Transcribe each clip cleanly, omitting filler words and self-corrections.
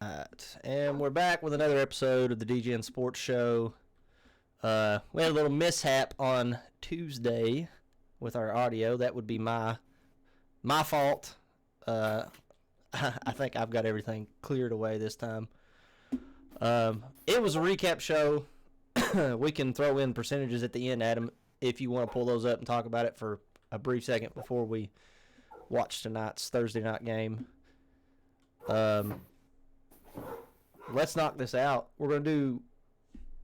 Alright, and we're back with another episode of the DGN Sports Show. We had a little mishap on Tuesday with our audio. That would be my fault. I think I've got everything cleared away this time. It was a recap show. We can throw in percentages at the end, Adam, if you want to pull those up and talk about it for a brief second before we watch tonight's Thursday night game. Let's knock this out. We're going to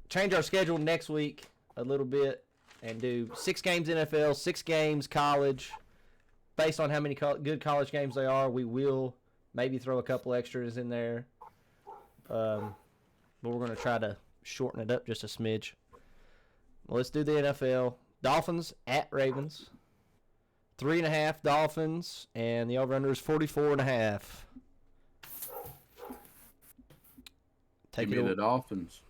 change our schedule next week a little bit and do 6 games NFL, 6 games college. Based on how many good college games they are, we will maybe throw a couple extras in there. But we're going to try to shorten it up just a smidge. Well, let's do the NFL. Dolphins at Ravens. 3.5 Dolphins, and the over-under is 44.5. Give me the Dolphins.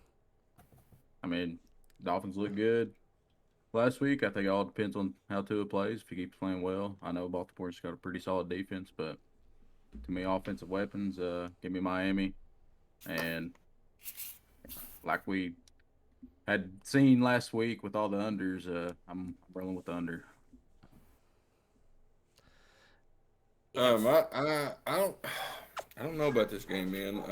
I mean, Dolphins look good last week. I think it all depends on how Tua plays. If he keeps playing well, I know Baltimore's got a pretty solid defense, but to me, offensive weapons, give me Miami. And like we had seen last week with all the unders, I'm rolling with the under. I don't know about this game, man.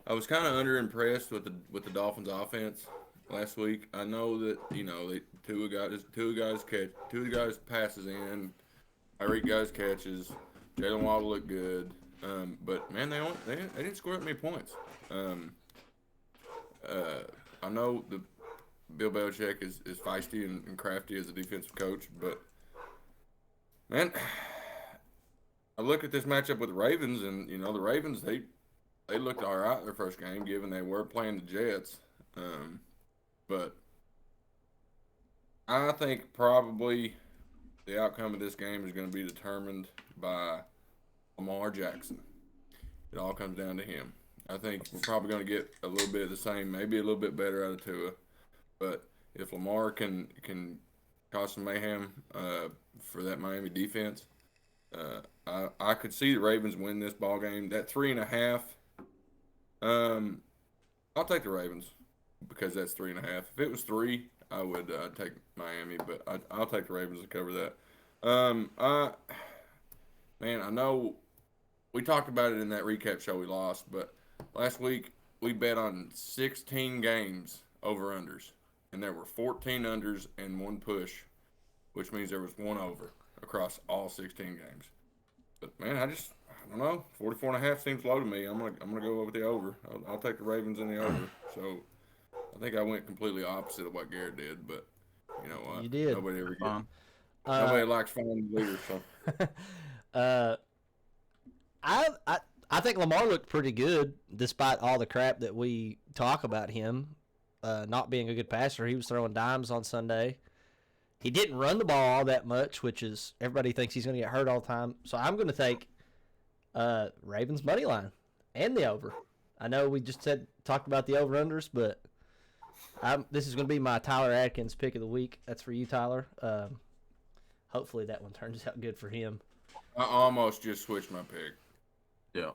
I was kind of underimpressed with the Dolphins offense last week. I know that two guys passes in, Tyreek guys catches, Jalen Waddle looked good, but man, they didn't score that many points. I know the Bill Belichick is feisty and crafty as a defensive coach, but man, I look at this matchup with the Ravens, and the Ravens they looked all right their first game, given they were playing the Jets. But I think probably the outcome of this game is going to be determined by Lamar Jackson. It all comes down to him. I think we're probably going to get a little bit of the same, maybe a little bit better out of Tua. But if Lamar can cause some mayhem for that Miami defense, I could see the Ravens win this ball game. That 3.5. I'll take the Ravens because that's 3.5. If it was 3, I would take Miami, but I'll take the Ravens to cover that. I know we talked about it in that recap show we lost, but last week we bet on 16 games over unders, and there were 14 unders and 1 push, which means there was 1 over across all 16 games. But man, I don't know. 44.5 seems low to me. I'm gonna go with the over. I'll take the Ravens in the over. So I think I went completely opposite of what Garrett did, but you know what? You did. Nobody likes fun leaders. So I think Lamar looked pretty good despite all the crap that we talk about him not being a good passer. He was throwing dimes on Sunday. He didn't run the ball all that much, which is everybody thinks he's going to get hurt all the time. So I'm going to take Ravens money line and the over. I know we just talked about the over-unders, but this is going to be my Tyler Atkins pick of the week. That's for you, Tyler. Hopefully that one turns out good for him. I almost just switched my pick. Yeah.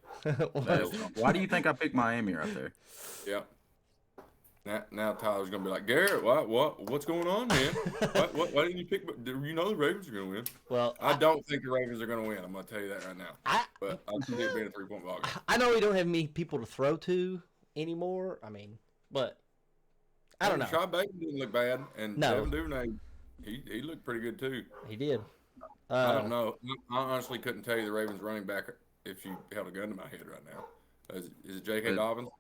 Why do you think I picked Miami right there? Yeah. Now Tyler's gonna be like, Garrett, what's going on, man? Why didn't you pick? You know the Ravens are gonna win. Well, I don't think the Ravens are gonna win. I'm gonna tell you that right now. But I see it being a 3-point ball game. I know we don't have many people to throw to anymore. I mean, but I don't know. Sean Baker didn't look bad, and Devin Duvernay, he looked pretty good too. He did. I don't know. I honestly couldn't tell you the Ravens running back if you held a gun to my head right now. Is it J.K. Dobbins?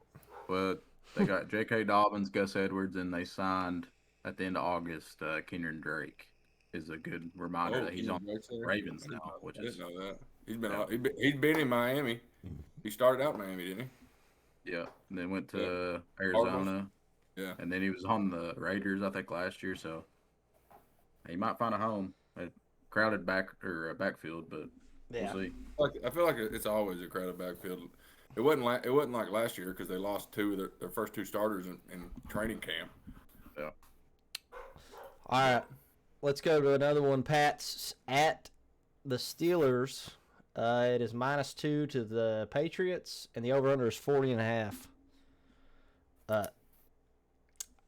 Well, they got J.K. Dobbins, Gus Edwards, and they signed at the end of August. Kenyon Drake is a good reminder that he's on the Ravens now. I didn't know that. He's been in Miami. He started out in Miami, didn't he? Yeah, and then went to Arizona. Yeah, and then he was on the Raiders, I think, last year. So he might find a home. A crowded backfield, but we'll see. I feel like it's always a crowded backfield. It wasn't like last year because they lost 2 of their first 2 starters in training camp. Yeah. All right, let's go to another one. Pats at the Steelers. It is -2 to the Patriots, and the over/under is 40.5.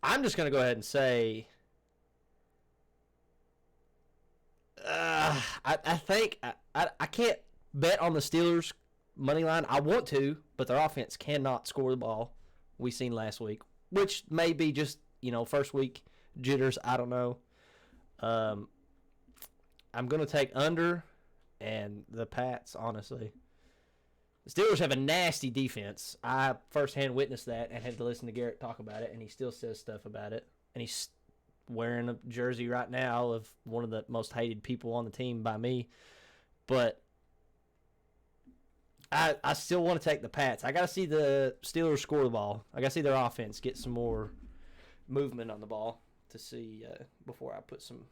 I'm just gonna go ahead and say, I think I can't bet on the Steelers money line. I want to, but their offense cannot score the ball. We seen last week, which may be just first week jitters. I don't know. I'm gonna take under. And the Pats, honestly. The Steelers have a nasty defense. I firsthand witnessed that and had to listen to Garrett talk about it, and he still says stuff about it. And he's wearing a jersey right now of one of the most hated people on the team by me. But I still want to take the Pats. I got to see the Steelers score the ball. I got to see their offense get some more movement on the ball to see before I put some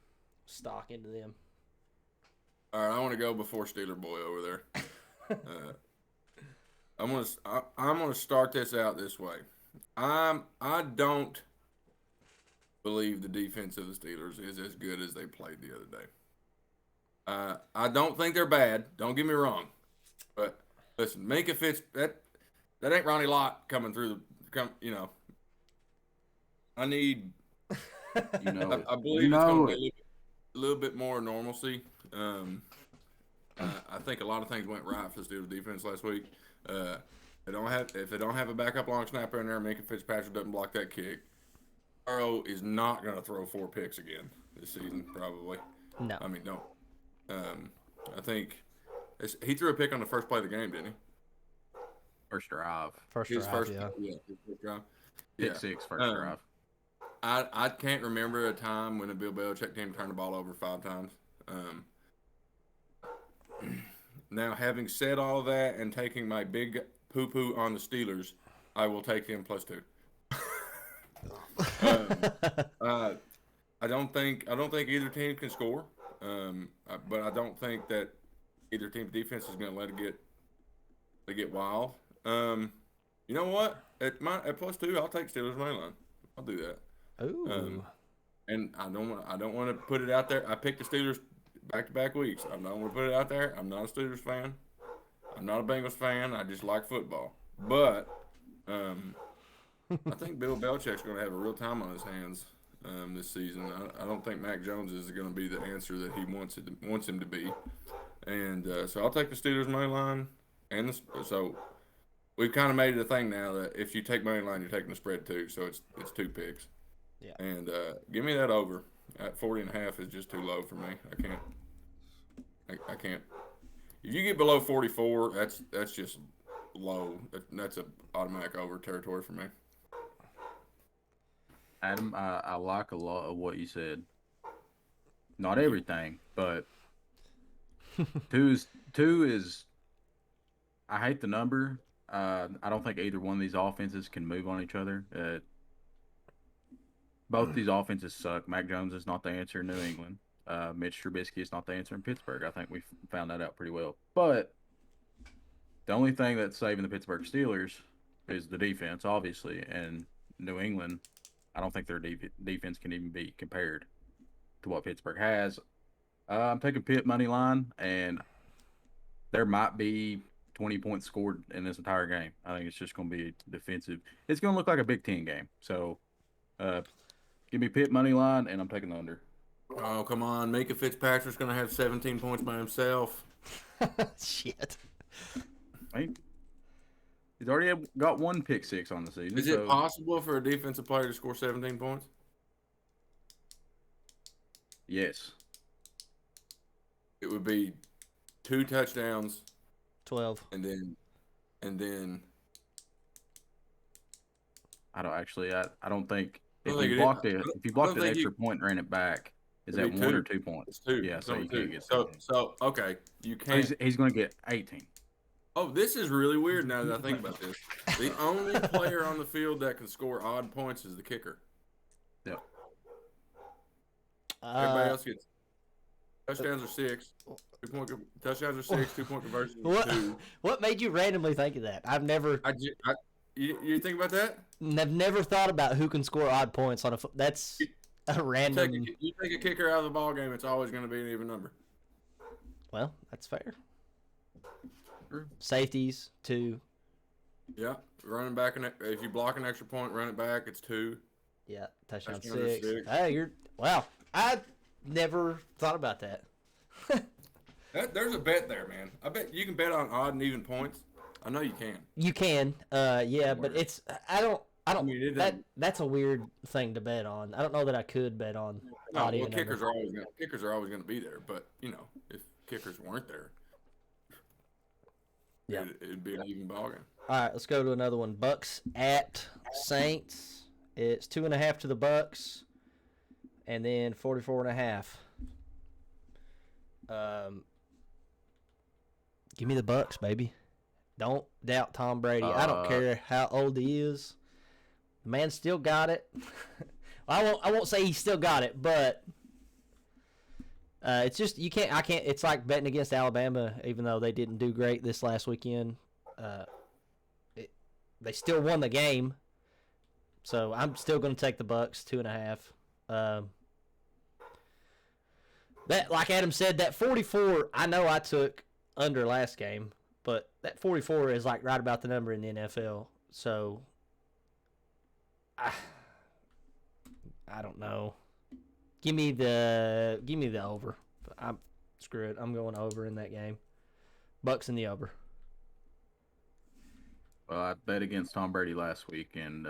stock into them. All right, I want to go before Steeler Boy over there. I'm gonna start this out this way. I don't believe the defense of the Steelers is as good as they played the other day. I don't think they're bad. Don't get me wrong, but listen, Minkah Fitz that ain't Ronnie Lott coming through I need. I believe it's going to be a little bit more normalcy. I think a lot of things went right for the Steelers defense last week. If they don't have a backup long snapper in there, Minkah Fitzpatrick doesn't block that kick. Burrow is not going to throw 4 picks again this season, probably. No. I mean, no. I think he threw a pick on the first play of the game, didn't he? First drive. His first drive. Pick 6, first drive. I can't remember a time when a Bill Belichick team turned the ball over 5 times. Now, having said all of that and taking my big poo-poo on the Steelers, I will take them +2. I don't think either team can score, but I don't think that either team's defense is going to let it get wild. You know what? At +2, I'll take Steelers money line. I'll do that. Ooh. And I don't want to put it out there. I picked the Steelers back-to-back weeks. I don't want to put it out there. I'm not a Steelers fan. I'm not a Bengals fan. I just like football. But I think Bill Belichick's going to have a real time on his hands this season. I don't think Mac Jones is going to be the answer that he wants him to be. And so I'll take the Steelers money line. So we've kind of made it a thing now that if you take money line, you're taking the spread too. So it's 2 picks. Yeah. And give me that over. At 40.5 is just too low for me. I can't. If you get below 44, that's just low. That's a automatic over territory for me. Adam, I like a lot of what you said. Not everything, but 2 is. I hate the number. I don't think either one of these offenses can move on each other. Both these offenses suck. Mac Jones is not the answer in New England. Mitch Trubisky is not the answer in Pittsburgh. I think we found that out pretty well. But the only thing that's saving the Pittsburgh Steelers is the defense, obviously. And New England, I don't think their defense can even be compared to what Pittsburgh has. I'm taking Pitt money line, and there might be 20 points scored in this entire game. I think it's just going to be defensive. It's going to look like a Big Ten game. So, give me Pitt money line, and I'm taking the under. Oh, come on. Minkah Fitzpatrick's going to have 17 points by himself. Shit. He's already got 1 pick 6 on the season. Is it possible for a defensive player to score 17 points? Yes. It would be 2 touchdowns. 12. And then. I don't think. If think you blocked an extra point and ran it back, is that 1 or 2 points? It's 2. Yeah, so you can't get so okay, you can't. He's going to get 18. Oh, this is really weird now that I think about this. The only player on the field that can score odd points is the kicker. Yep. Everybody else gets touchdowns are 6. Touchdowns are 6. 2-point conversions are 2. What made you randomly think of that? I've never. You think about that? I've never thought about who can score odd points on a. That's a random. You take a kicker out of the ball game, it's always going to be an even number. Well, that's fair. True. Safeties 2. Yeah, running back, if you block an extra point, run it back, it's 2. Yeah, touchdown Touchdown 6. 6. Hey, wow. I never thought about that. There's a bet there, man. I bet you can bet on odd and even points. I know you can. You can, yeah, but it's I don't. mean, That's a weird thing to bet on. I don't know that I could bet on. No, odd well, even kickers number. are always gonna be there. But if kickers weren't there, Yeah. it'd be an even ballgame. All right, let's go to another one. Bucks at Saints. It's 2.5 to the Bucks, and then 44.5. Give me the Bucks, baby. Don't doubt Tom Brady. I don't care how old he is. The man still got it. I won't say he still got it, but it's just I can't. It's like betting against Alabama, even though they didn't do great this last weekend. They still won the game, so I'm still going to take the Bucks 2.5. That, like Adam said, that 44. I know I took under last game, but that 44 is like right about the number in the NFL. So I don't know. Give me the over. Screw it. I'm going over in that game. Bucks in the over. Well, I bet against Tom Brady last week and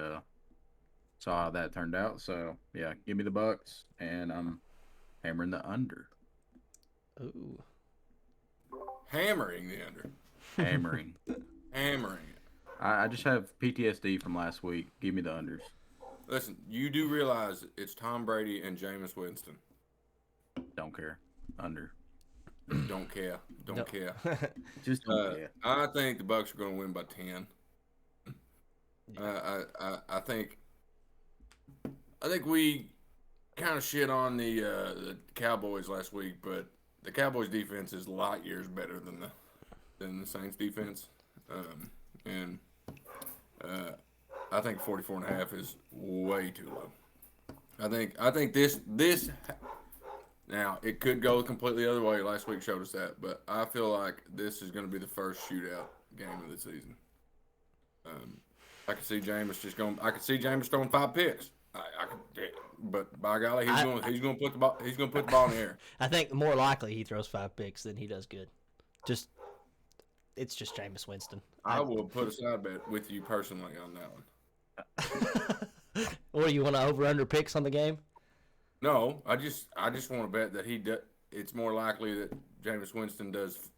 saw how that turned out. So yeah, give me the Bucks, and I'm hammering the under. Ooh. Hammering the under. Hammering. Hammering. I just have PTSD from last week. Give me the unders. Listen, you do realize it's Tom Brady and Jameis Winston. Don't care. Under. Don't care. Don't care. Just don't care. I think the Bucks are going to win by 10. I think we kind of shit on the Cowboys last week, but the Cowboys defense is light years better than the Saints defense, and I think 44.5 is way too low. I think this now it could go completely the other way. Last week showed us that, but I feel like this is going to be the first shootout game of the season. I could see Jameis I could see Jameis throwing 5 picks. But by golly, he's going to put the ball in the air. I think more likely he throws 5 picks than he does good. It's just Jameis Winston. I will put a side bet with you personally on that one. What do you want to over under picks on the game? No, I just want to bet that it's more likely that Jameis Winston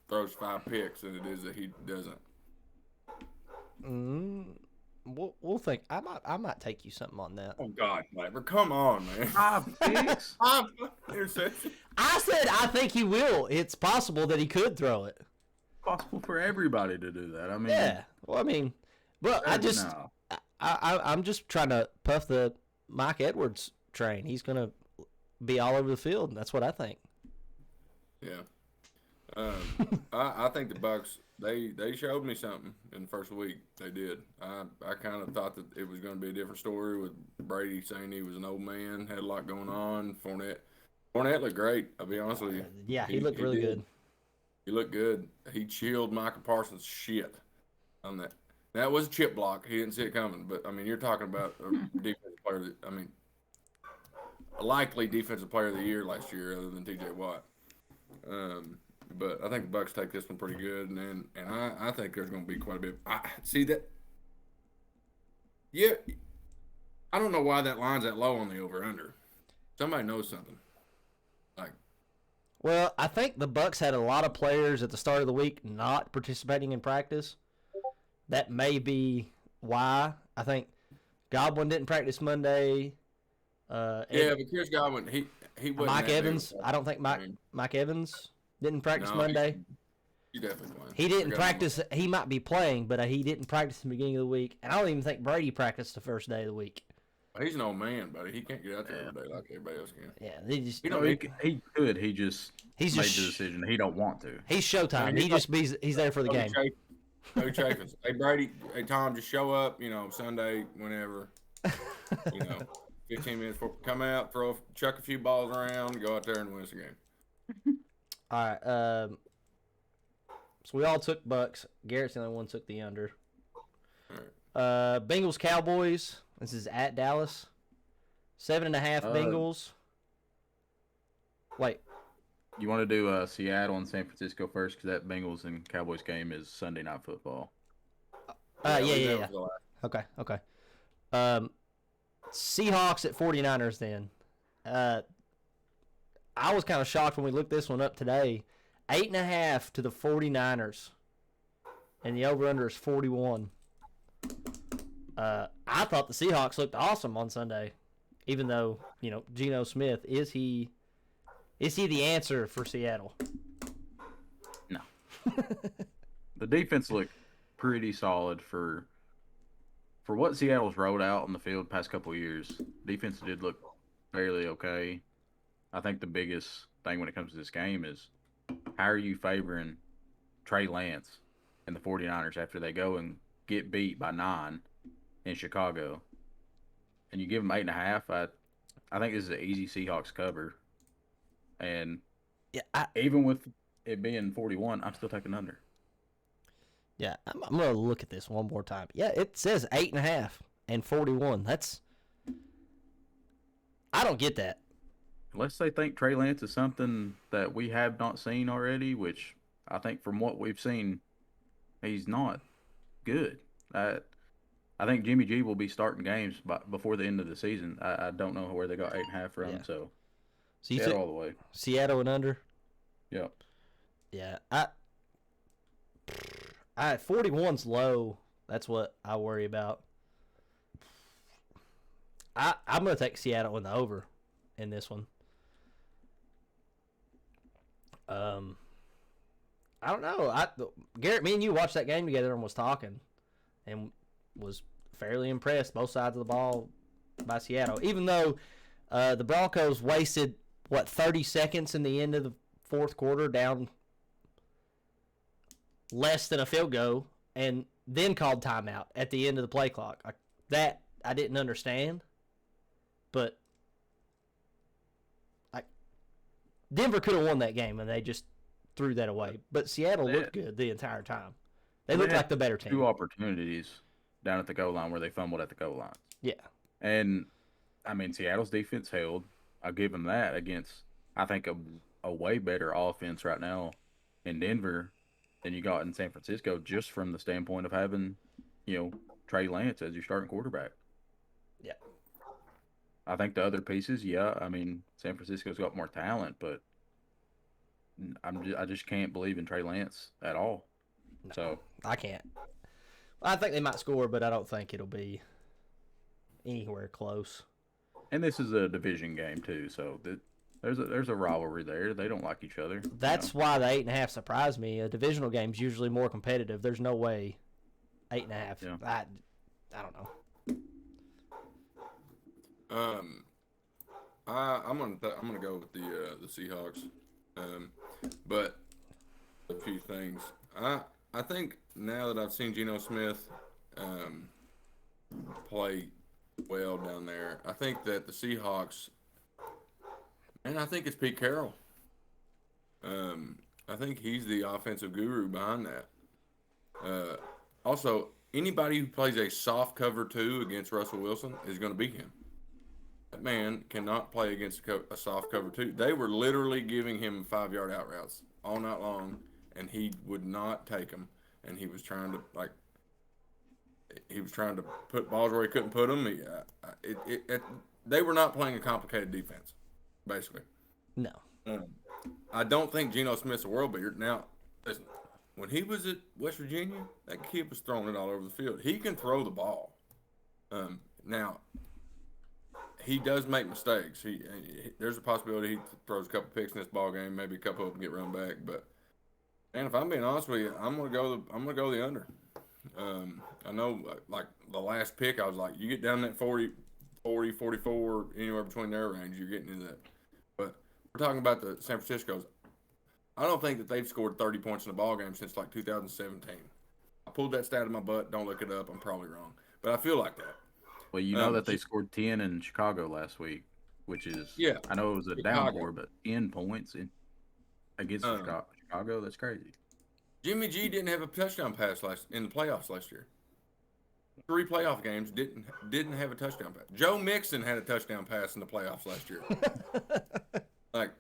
throws 5 picks than it is that he doesn't. We'll think. I might take you something on that. Oh God, Labor, come on, man! 5 picks. 5 interceptions. I said I think he will. It's possible that he could throw it. Possible for everybody to do that. I mean, yeah. Well, I mean, but I'm just trying to puff the Mike Edwards train. He's gonna be all over the field. That's what I think. Yeah. I think the Bucks. They showed me something in the first week. They did. I kind of thought that it was going to be a different story with Brady saying he was an old man, had a lot going on. Fournette looked great. I'll be honest with you. Yeah, he looked really good. He looked good. He chilled Michael Parsons' shit on that. That was a chip block. He didn't see it coming. But I mean, you're talking about a defensive player. A likely defensive player of the year last year, other than T.J. Watt. But I think the Bucks take this one pretty good, and I think there's going to be quite a bit. I see that. Yeah, I don't know why that line's that low on the over/under. Somebody knows something. Well, I think the Bucks had a lot of players at the start of the week not participating in practice. That may be why. I think Godwin didn't practice Monday. But Chris Godwin, he wasn't. Mike Evans. I don't think Mike Evans didn't practice Monday. He definitely playing. He didn't practice. He might be playing, but he didn't practice in the beginning of the week. And I don't even think Brady practiced the first day of the week. He's an old man, buddy. He can't get out there every day like everybody else can. Yeah, they just. He could. He just made the decision. He don't want to. He's showtime. He's there for the game. No Chafins. Hey Brady. Hey Tom. Just show up. Sunday whenever. 15 minutes before. Come out, chuck a few balls around, go out there and win us a game. All right. So we all took Bucks. Garrett's the only one took the under. All right. Bengals Cowboys. This is at Dallas. 7.5 Bengals. Wait. You want to do Seattle and San Francisco first because that Bengals and Cowboys game is Sunday Night Football. Yeah. Okay. Seahawks at 49ers then. I was kind of shocked when we looked this one up today. 8.5 to the 49ers. And the over-under is 41. I thought the Seahawks looked awesome on Sunday. Even though, Geno Smith, is he the answer for Seattle? No. The defense looked pretty solid for what Seattle's rolled out on the field past couple of years. Defense did look fairly okay. I think the biggest thing when it comes to this game is how are you favoring Trey Lance and the 49ers after they go and get beat by 9 in Chicago? And you give them 8.5, I think this is an easy Seahawks cover. And even with it being 41, I'm still taking under. Yeah, I'm going to look at this one more time. Yeah, it says 8.5 and 41. I don't get that. Unless they think Trey Lance is something that we have not seen already, which I think from what we've seen, he's not good. I think Jimmy G will be starting games before the end of the season. I don't know where they got 8.5 from, so you Seattle all the way. Seattle and under? Yep. Yeah, 41's low. That's what I worry about. I'm going to take Seattle in the over in this one. I don't know. Garrett, me and you watched that game together and was talking and was fairly impressed both sides of the ball by Seattle. Even though the Broncos wasted, 30 seconds in the end of the fourth quarter down less than a field goal and then called timeout at the end of the play clock. That I didn't understand. But Denver could have won that game, and they just threw that away. But Seattle looked good the entire time. They looked like the better team. 2 opportunities down at the goal line where they fumbled at the goal line. Yeah. And, Seattle's defense held. I'll give them that against, I think, a way better offense right now in Denver than you got in San Francisco, just from the standpoint of having, Trey Lance as your starting quarterback. Yeah. I think the other pieces, San Francisco's got more talent, but I just can't believe in Trey Lance at all. No, so I can't. I think they might score, but I don't think it'll be anywhere close. And this is a division game too, so there's a rivalry there. They don't like each other. That's why the 8.5 surprised me. A divisional game's usually more competitive. There's no way 8.5. Yeah. I don't know. I'm gonna go with the Seahawks, but a few things. I think now that I've seen Geno Smith play well down there, I think that the Seahawks, and I think it's Pete Carroll. I think he's the offensive guru behind that. Also, anybody who plays a soft cover 2 against Russell Wilson is going to beat him. That man cannot play against a soft cover 2. They were literally giving him 5-yard out routes all night long, and he would not take them. And he was trying to put balls where he couldn't put them. They were not playing a complicated defense, basically. No. I don't think Geno Smith's a world beater. Now, listen, when he was at West Virginia, that kid was throwing it all over the field. He can throw the ball. Now, he does make mistakes. There's a possibility he throws a couple picks in this ball game. Maybe a couple of them get run back. But man, if I'm being honest with you, I'm gonna go the under. I know, like the last pick, I was like, you get down that 40, 44, anywhere between their range, you're getting into that. But we're talking about the San Francisco's. I don't think that they've scored 30 points in a ball game since like 2017. I pulled that stat in my butt. Don't look it up. I'm probably wrong, but I feel like that. Well, you know that they scored 10 in Chicago last week, which is I know it was a downpour, but 10 points against Chicago, that's crazy. Jimmy G didn't have a touchdown pass in the playoffs last year. 3 playoff games didn't have a touchdown pass. Joe Mixon had a touchdown pass in the playoffs last year. Like,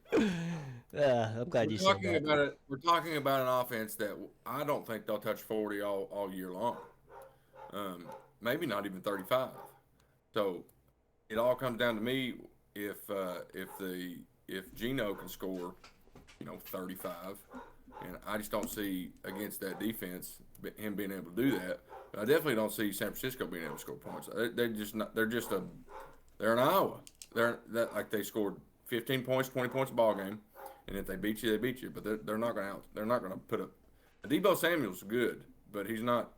yeah, I'm glad you said that. We're talking about an offense that I don't think they'll touch 40 all year long. Maybe not even 35. So it all comes down to me if Geno can score, 35, and I just don't see against that defense him being able to do that. But I definitely don't see San Francisco being able to score points. They're just not. They're in Iowa. They scored 15 points, 20 points a ball game, and if they beat you, they beat you. But they're not going to They're not going to put up. Deebo Samuel's good, but he's not.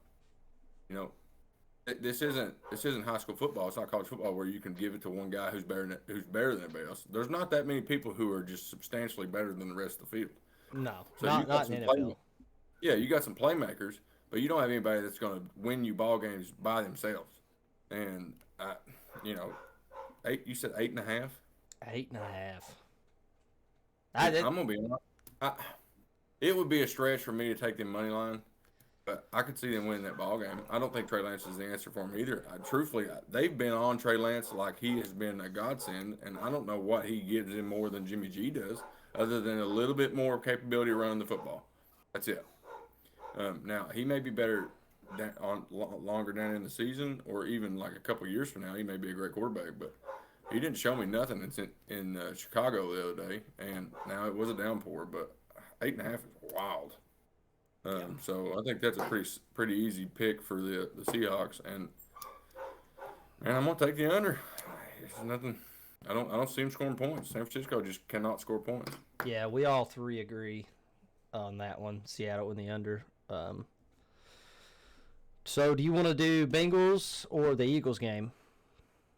This isn't high school football. It's not college football where you can give it to one guy who's better than everybody else. There's not that many people who are just substantially better than the rest of the field. No, so not in the NFL. Yeah, you got some playmakers, but you don't have anybody that's going to win you ball games by themselves. And you said 8.5. 8.5. I'm gonna be honest. It would be a stretch for me to take them money line. But I could see them winning that ball game. I don't think Trey Lance is the answer for them either. Truthfully, they've been on Trey Lance like he has been a godsend, and I don't know what he gives him more than Jimmy G does, other than a little bit more capability running the football. That's it. Now, he may be better longer down in the season, or even like a couple years from now, he may be a great quarterback. But he didn't show me nothing in Chicago the other day, and now it was a downpour, but 8.5 is wild. So I think that's a pretty easy pick for the Seahawks, and I'm gonna take the under. It's nothing. I don't see them scoring points. San Francisco just cannot score points. Yeah, we all three agree on that one. Seattle in the under. So do you want to do Bengals or the Eagles game?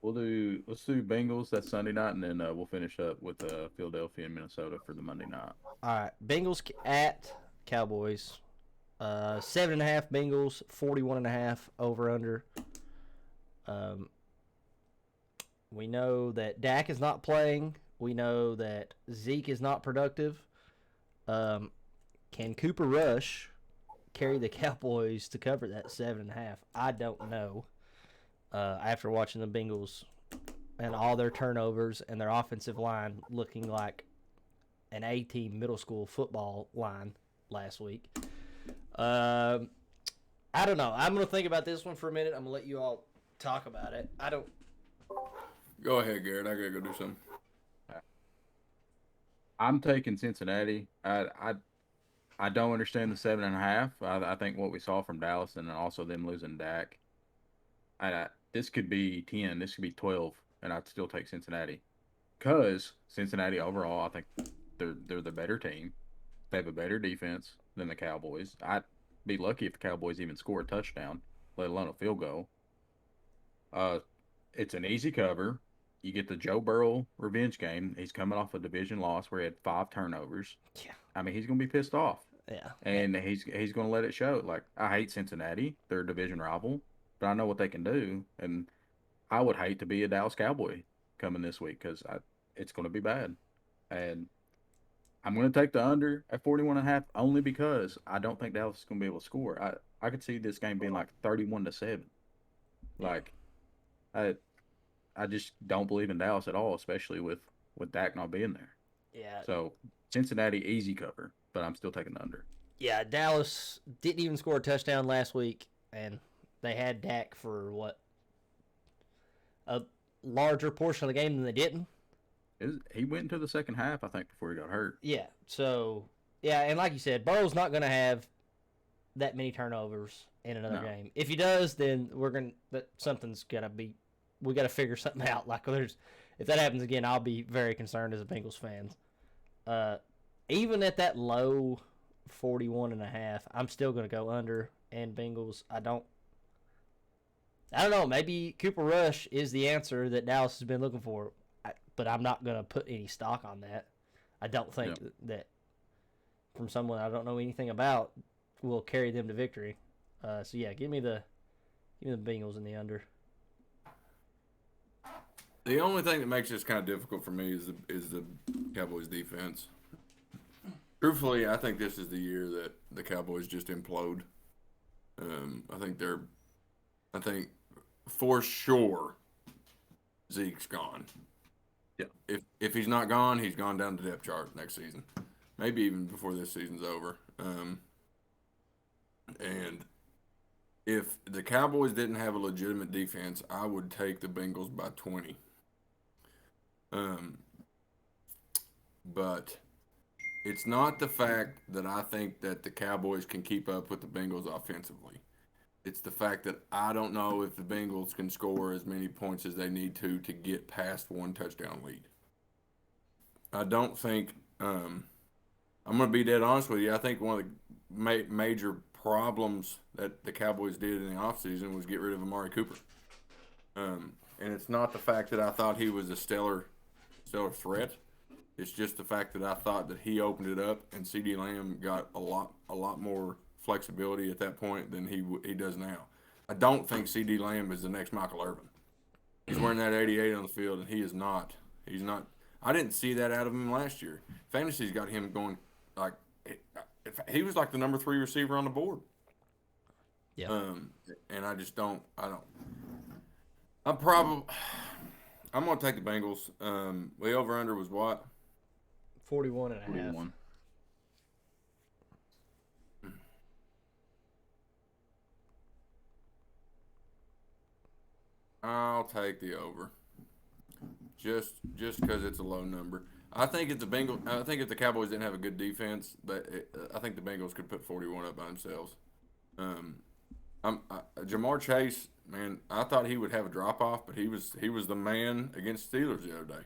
Let's do Bengals. That's Sunday night, and then we'll finish up with Philadelphia and Minnesota for the Monday night. All right, Bengals at Cowboys. 7.5 Bengals, 41.5 over under. We know that Dak is not playing. We know that Zeke is not productive. Can Cooper Rush carry the Cowboys to cover that 7.5? I don't know. After watching the Bengals and all their turnovers and their offensive line looking like an A-team middle school football line last week. I don't know. I'm going to think about this one for a minute. I'm going to let you all talk about it. Go ahead, Garrett. I got to go do something. I'm taking Cincinnati. I don't understand the 7.5. I think what we saw from Dallas and also them losing Dak. This could be 10. This could be 12, and I'd still take Cincinnati. Because Cincinnati overall, I think they're the better team. They have a better defense than the Cowboys. I'd be lucky if the Cowboys even score a touchdown, let alone a field goal. It's an easy cover. You get the Joe Burrow revenge game. He's coming off a division loss where he had 5 turnovers. Yeah. I mean, he's going to be pissed off. Yeah. And he's going to let it show. Like, I hate Cincinnati. They're a division rival. But I know what they can do. And I would hate to be a Dallas Cowboy coming this week because it's going to be bad. And I'm going to take the under at 41.5 only because I don't think Dallas is going to be able to score. I could see this game being like 31-7. Like, I just don't believe in Dallas at all, especially with Dak not being there. Yeah. So Cincinnati easy cover, but I'm still taking the under. Yeah, Dallas didn't even score a touchdown last week, and they had Dak for a larger portion of the game than they didn't. He went into the second half, I think, before he got hurt. Yeah. So, yeah, and like you said, Burrow's not going to have that many turnovers in another game. If he does, then something's going to be. We got to figure something out. Like, if that happens again, I'll be very concerned as a Bengals fan. Even at that low 41.5, I'm still going to go under and Bengals. I don't know. Maybe Cooper Rush is the answer that Dallas has been looking for, but I'm not going to put any stock on that. I don't think that from someone I don't know anything about will carry them to victory. So yeah, give me the Bengals in the under. The only thing that makes this kind of difficult for me is the Cowboys defense. Truthfully, I think this is the year that the Cowboys just implode. I think for sure Zeke's gone. Yeah. If he's not gone, he's gone down the depth chart next season. Maybe even before this season's over. And if the Cowboys didn't have a legitimate defense, I would take the Bengals by 20. But it's not the fact that I think that the Cowboys can keep up with the Bengals offensively. It's the fact that I don't know if the Bengals can score as many points as they need to get past one touchdown lead. I don't think I'm going to be dead honest with you. I think one of the major problems that the Cowboys did in the offseason was get rid of Amari Cooper. And it's not the fact that I thought he was a stellar threat. It's just the fact that I thought that he opened it up and CeeDee Lamb got a lot more flexibility at that point than he does now. I don't think CeeDee Lamb is the next Michael Irvin. He's wearing that 88 on the field, and he is not. He's not. I didn't see that out of him last year. Fantasy's got him going like he was like the number 3 receiver on the board. Yeah. And I just don't. I'm going to take the Bengals. The over-under was what? 41 and a half. 41. I'll take the over. Just because it's a low number. I think if the Cowboys didn't have a good defense, I think the Bengals could put 41 up by themselves. Jamar Chase, man, I thought he would have a drop off, but he was the man against Steelers the other day.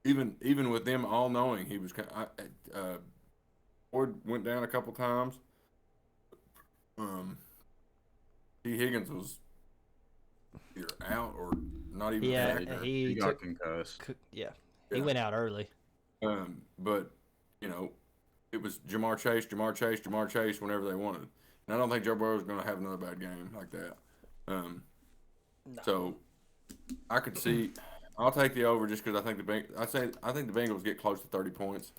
Even with them all knowing he was, Ford went down a couple times. T. Higgins was either out or not even. Yeah, back. He got concussed. Yeah, he went out early. But it was Jamar Chase whenever they wanted. And I don't think Joe Burrow is going to have another bad game like that. No. So I could see. I'll take the over just because I think the Bengals get close to 30 points,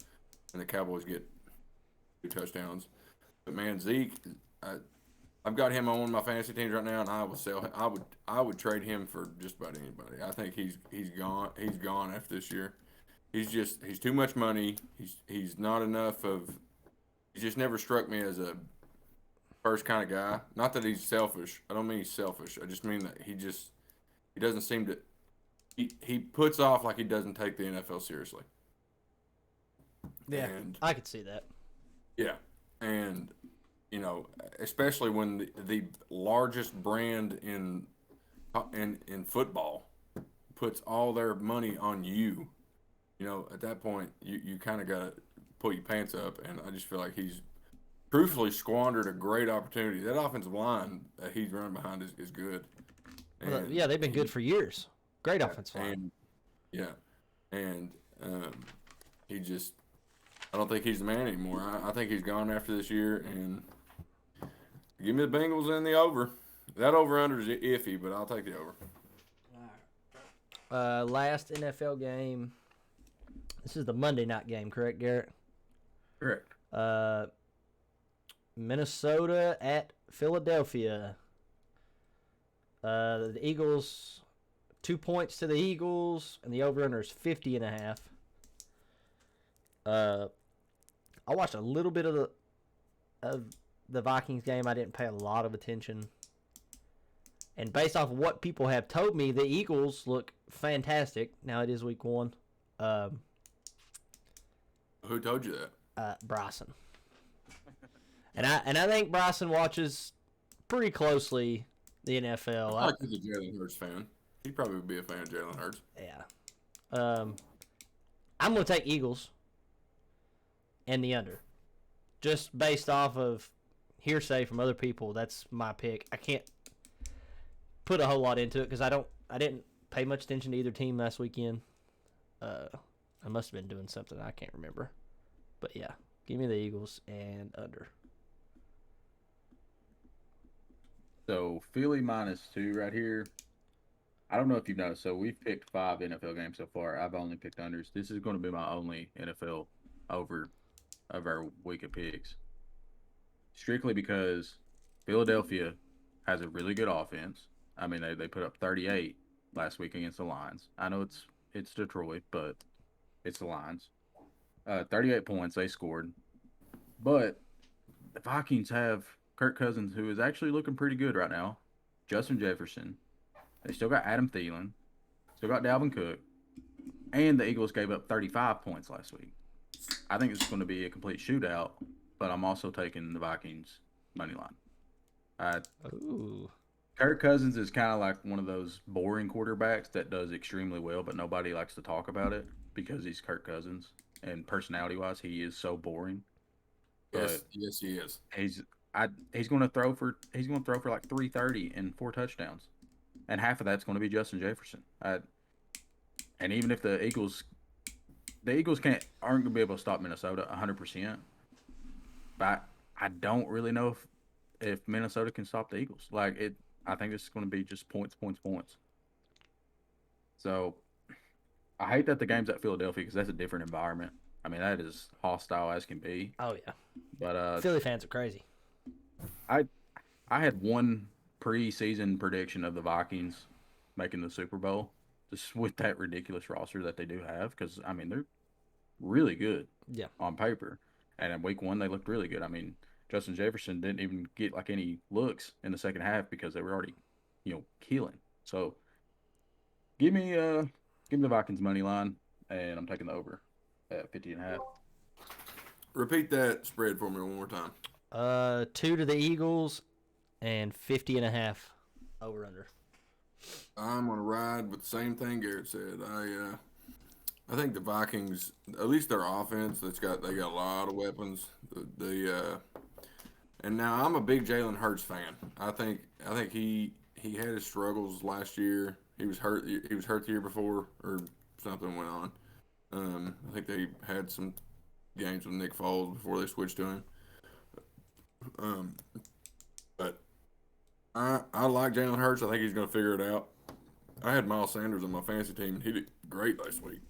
and the Cowboys get 2 touchdowns. But man, Zeke, I've got him on one of my fantasy teams right now, and I would sell him. I would trade him for just about anybody. I think he's gone. He's gone after this year. He's too much money. He's not enough of. He just never struck me as a first kind of guy. Not that he's selfish. I don't mean he's selfish. I just mean that he doesn't seem to. He puts off like he doesn't take the NFL seriously. Yeah, and, I could see that. Yeah, and especially when the largest brand in football puts all their money on you, at that point you kind of got to pull your pants up. And I just feel like he's truthfully squandered a great opportunity. That offensive line that he's running behind is good. Well, yeah, they've been good for years. Great offensive line. And I don't think he's the man anymore. I think he's gone after this year. And give me the Bengals and the over. That over-under is iffy, but I'll take the over. Last NFL game. This is the Monday night game, correct, Garrett? Correct. Minnesota at Philadelphia. The Eagles, 2 points to the Eagles, and the over-under is 50 and a half. I watched a little bit of the Vikings game. I didn't pay a lot of attention. And based off of what people have told me, the Eagles look fantastic. Now it is week 1. Who told you that? Bryson. And I think Bryson watches pretty closely the NFL. I like he's a Jalen Hurts fan. He'd probably be a fan of Jalen Hurts. Yeah. I'm going to take Eagles and the under. Just based off of hearsay from other people, that's my pick. I can't put a whole lot into it because I didn't pay much attention to either team last weekend. I must have been doing something I can't remember. But yeah, give me the Eagles and under. So Philly -2 right here. I don't know if you know. So we've picked 5 NFL games so far. I've only picked unders. This is going to be my only NFL over of our week of picks, strictly because Philadelphia has a really good offense. I mean, they put up 38 last week against the Lions. I know it's Detroit, but it's the Lions. 38 points they scored. But the Vikings have Kirk Cousins, who is actually looking pretty good right now. Justin Jefferson. They still got Adam Thielen. Still got Dalvin Cook. And the Eagles gave up 35 points last week. I think it's going to be a complete shootout, but I'm also taking the Vikings money line. Ooh. Kirk Cousins is kind of like one of those boring quarterbacks that does extremely well, but nobody likes to talk about it because he's Kirk Cousins. And personality-wise, he is so boring. Yes, yes, he is. He's going to throw for like 330 and 4 touchdowns, and half of that's going to be Justin Jefferson. And even if the Eagles aren't going to be able to stop Minnesota 100%, but I don't really know if Minnesota can stop the Eagles. I think it's going to be just points. So I hate that the game's at Philadelphia because that's a different environment. I mean, that is hostile as can be. Oh yeah. But Philly fans are crazy. I had one preseason prediction of the Vikings making the Super Bowl, just with that ridiculous roster that they do have. Because I mean, they're really good. Yeah. On paper, and in week 1 they looked really good. I mean, Justin Jefferson didn't even get like any looks in the second half because they were already, killing. So give me the Vikings money line, and I'm taking the over at 50.5. Repeat that spread for me one more time. 2 to the Eagles and 50.5 over under. I'm gonna ride with the same thing Garrett said. I think the Vikings, at least their offense, they got a lot of weapons. And now I'm a big Jalen Hurts fan. I think he had his struggles last year. He was hurt. He was hurt the year before, or something went on. I think they had some games with Nick Foles before they switched to him. But I like Jalen Hurts. I think he's going to figure it out. I had Miles Sanders on my fantasy team, and he did great last week.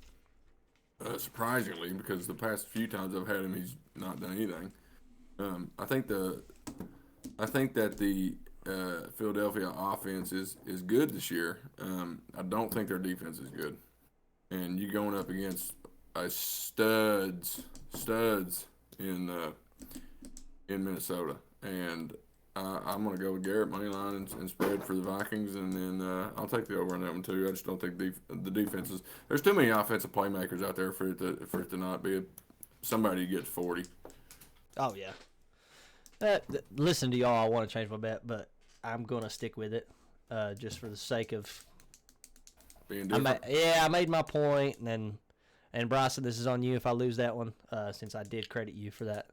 Surprisingly, because the past few times I've had him, he's not done anything. I think that the Philadelphia offense is good this year. I don't think their defense is good, and you going up against studs in Minnesota, and I'm going to go with Garrett moneyline and spread for the Vikings, and then I'll take the over on that one too. I just don't think the defenses. There's too many offensive playmakers out there for it to not be somebody who gets 40. Oh yeah. Listen to y'all. I want to change my bet, but I'm going to stick with it, just for the sake of being different. I made my point, and Bryson, this is on you if I lose that one, since I did credit you for that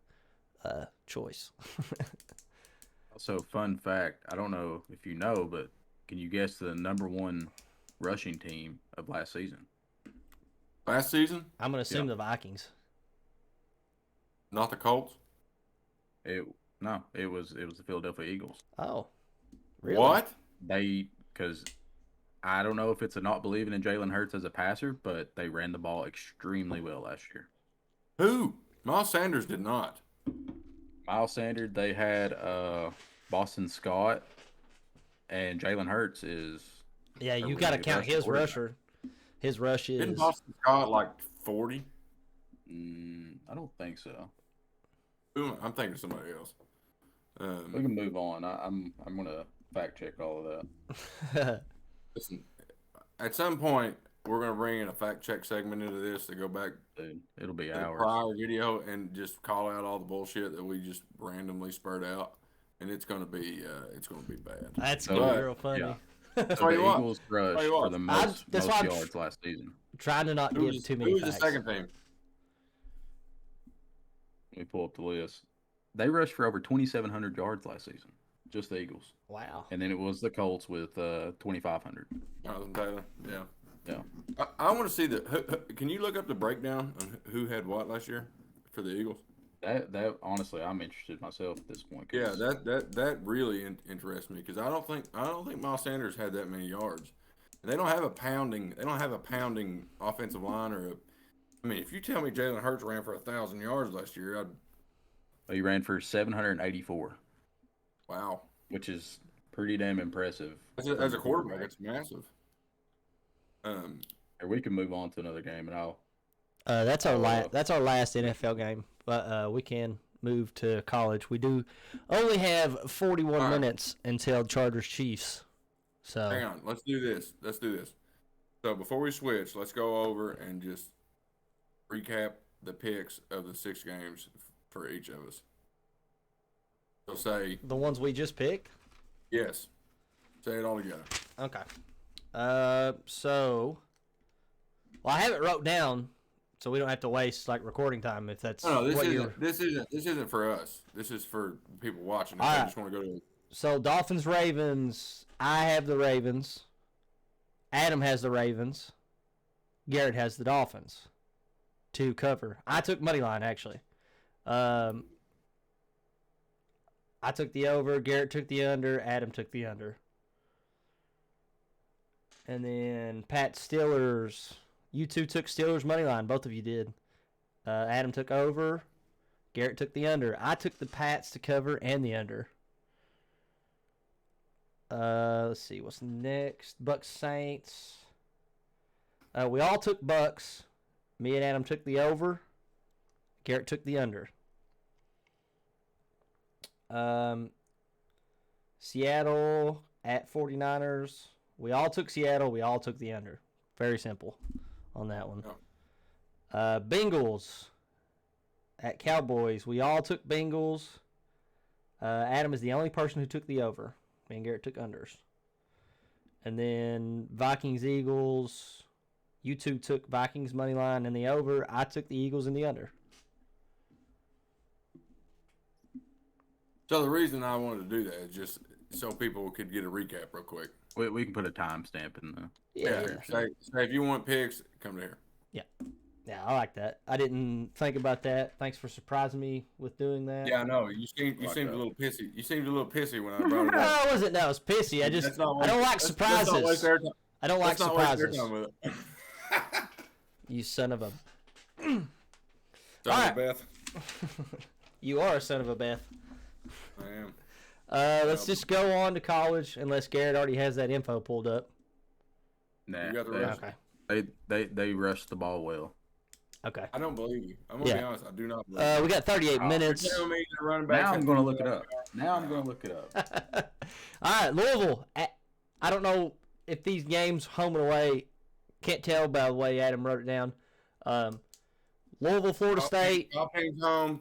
choice. Also, fun fact, I don't know if you know, but can you guess the number 1 rushing team of last season? Last season? I'm going to assume the Vikings. Not the Colts? No, it was the Philadelphia Eagles. Oh, really? What? Because I don't know if it's a not believing in Jalen Hurts as a passer, but they ran the ball extremely well last year. Who? Miles Sanders did not. Miles Sanders, they had Boston Scott, and Jalen Hurts is. Yeah, you got to count his rusher. His rush is. Didn't Boston Scott like 40? I don't think so. I'm thinking of somebody else. We can move on. I'm gonna fact check all of that. Listen, at some point we're gonna bring in a fact check segment into this to go back. Dude, it'll be to hours. Prior video and just call out all the bullshit that we just randomly spurred out, and it's gonna be bad. That's gonna be real funny. Yeah. So the Eagles rushed for the most I'm yards last season. Trying to not give too many Who was facts. the second team? Let me pull up the list. They rushed for over 2,700 yards last season. Just the Eagles. Wow. And then it was the Colts with 2,500. Jonathan Taylor. Yeah. Yeah. I want to see can you look up the breakdown on who had what last year for the Eagles? That honestly, I'm interested myself at this point. Yeah, that really interests me because I don't think Miles Sanders had that many yards. And they don't have a pounding offensive line or I mean, if you tell me Jalen Hurts ran for 1,000 yards last year, He ran for 784. wow. Which is pretty damn impressive. As a quarterback, it's massive. We can move on to another game, and I'll. That's our last NFL game, but we can move to college. We do only have 41 minutes until Chargers Chiefs. So hang on, let's do this. So before we switch, let's go over and just recap the picks of the 6 games for each of us. So say the ones we just picked. Yes. Say it all together. Okay. So, well, I have it wrote down, so we don't have to waste recording time if that's. No, this isn't for us. This is for people watching. I just want to go to. So Dolphins, Ravens. I have the Ravens. Adam has the Ravens. Garrett has the Dolphins to cover. I took money line actually. I took the over. Garrett took the under. Adam took the under. And then Pat Steelers. You two took Steelers money line. Both of you did. Adam took over. Garrett took the under. I took the Pats to cover and the under. Let's see. What's next? Bucks Saints. We all took Bucks. Me and Adam took the over. Garrett took the under. Seattle at 49ers. We all took Seattle. We all took the under. Very simple on that one. Bengals at Cowboys. We all took Bengals. Adam is the only person who took the over. Me and Garrett took unders. And then Vikings, Eagles. You two took Vikings money line and the over. I took the Eagles and the under. So the reason I wanted to do that is just so people could get a recap real quick. We can put a timestamp in the. Yeah. Say if you want picks, come to here. Yeah, I like that. I didn't think about that. Thanks for surprising me with doing that. Yeah, I know. You seemed a little pissy. You seemed a little pissy when I brought it up. No, I wasn't. No, I was pissy. I don't like surprises. I don't like surprises. You son of a. Son of a Beth. You are a son of a Beth. I am. Let's just go on to college, unless Garrett already has that info pulled up. Nah, You got the rest. Okay. they rushed the ball well. Okay. I don't believe you. I'm gonna be honest. I do not believe you. We got 38 minutes. You're telling me the running back. Now I'm going to look it up. All right, Louisville. I don't know if these games home and away. Can't tell by the way Adam wrote it down. Louisville, Florida State. Top teams home.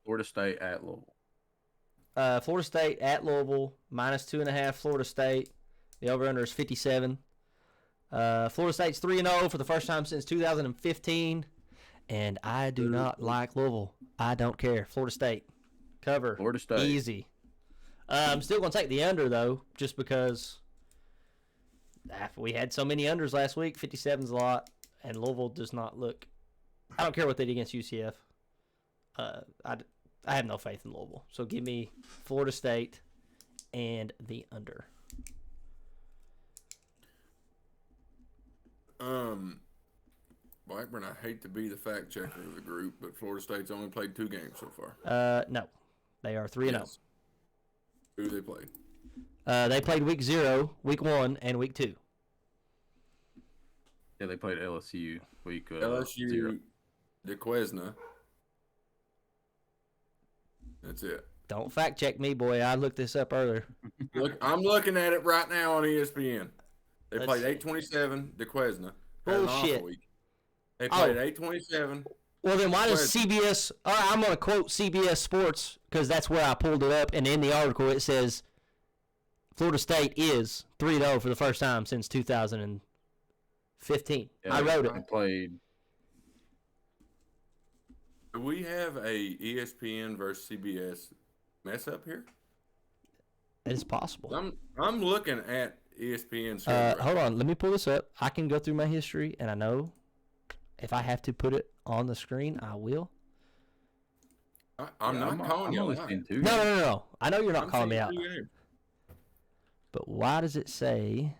Florida State at Louisville. Florida State at Louisville, -2.5 Florida State. The over-under is 57. Florida State's 3-0 for the first time since 2015. And I do not like Louisville. I don't care. Florida State. Cover. Florida State. Easy. I'm still going to take the under, though, just because we had so many unders last week. 57's a lot. And Louisville does not look. I don't care what they did against UCF. I have no faith in Louisville. So give me Florida State and the under. Blackburn, I hate to be the fact checker of the group, but Florida State's only played 2 games so far. No. They are 3-0. Yes. Who they played? They played week 0, week 1, and week 2. Yeah, they played LSU week LSU, 0. DeQuesna. That's it. Don't fact check me, boy. I looked this up earlier. Look, I'm looking at it right now on ESPN. They played 8:27 DeQuesna. Bullshit. They played 8:27. Well, then why does CBS? All right, I'm going to quote CBS Sports because that's where I pulled it up, and in the article it says Florida State is 3-0 for the first time since 2015. Yeah, I wrote it. They played. Do we have a ESPN versus CBS mess up here? It's possible. I'm looking at ESPN. Hold on, let me pull this up. I can go through my history, and I know if I have to put it on the screen, I will. I'm not calling you out. No. I know you're not calling me out. But why does it say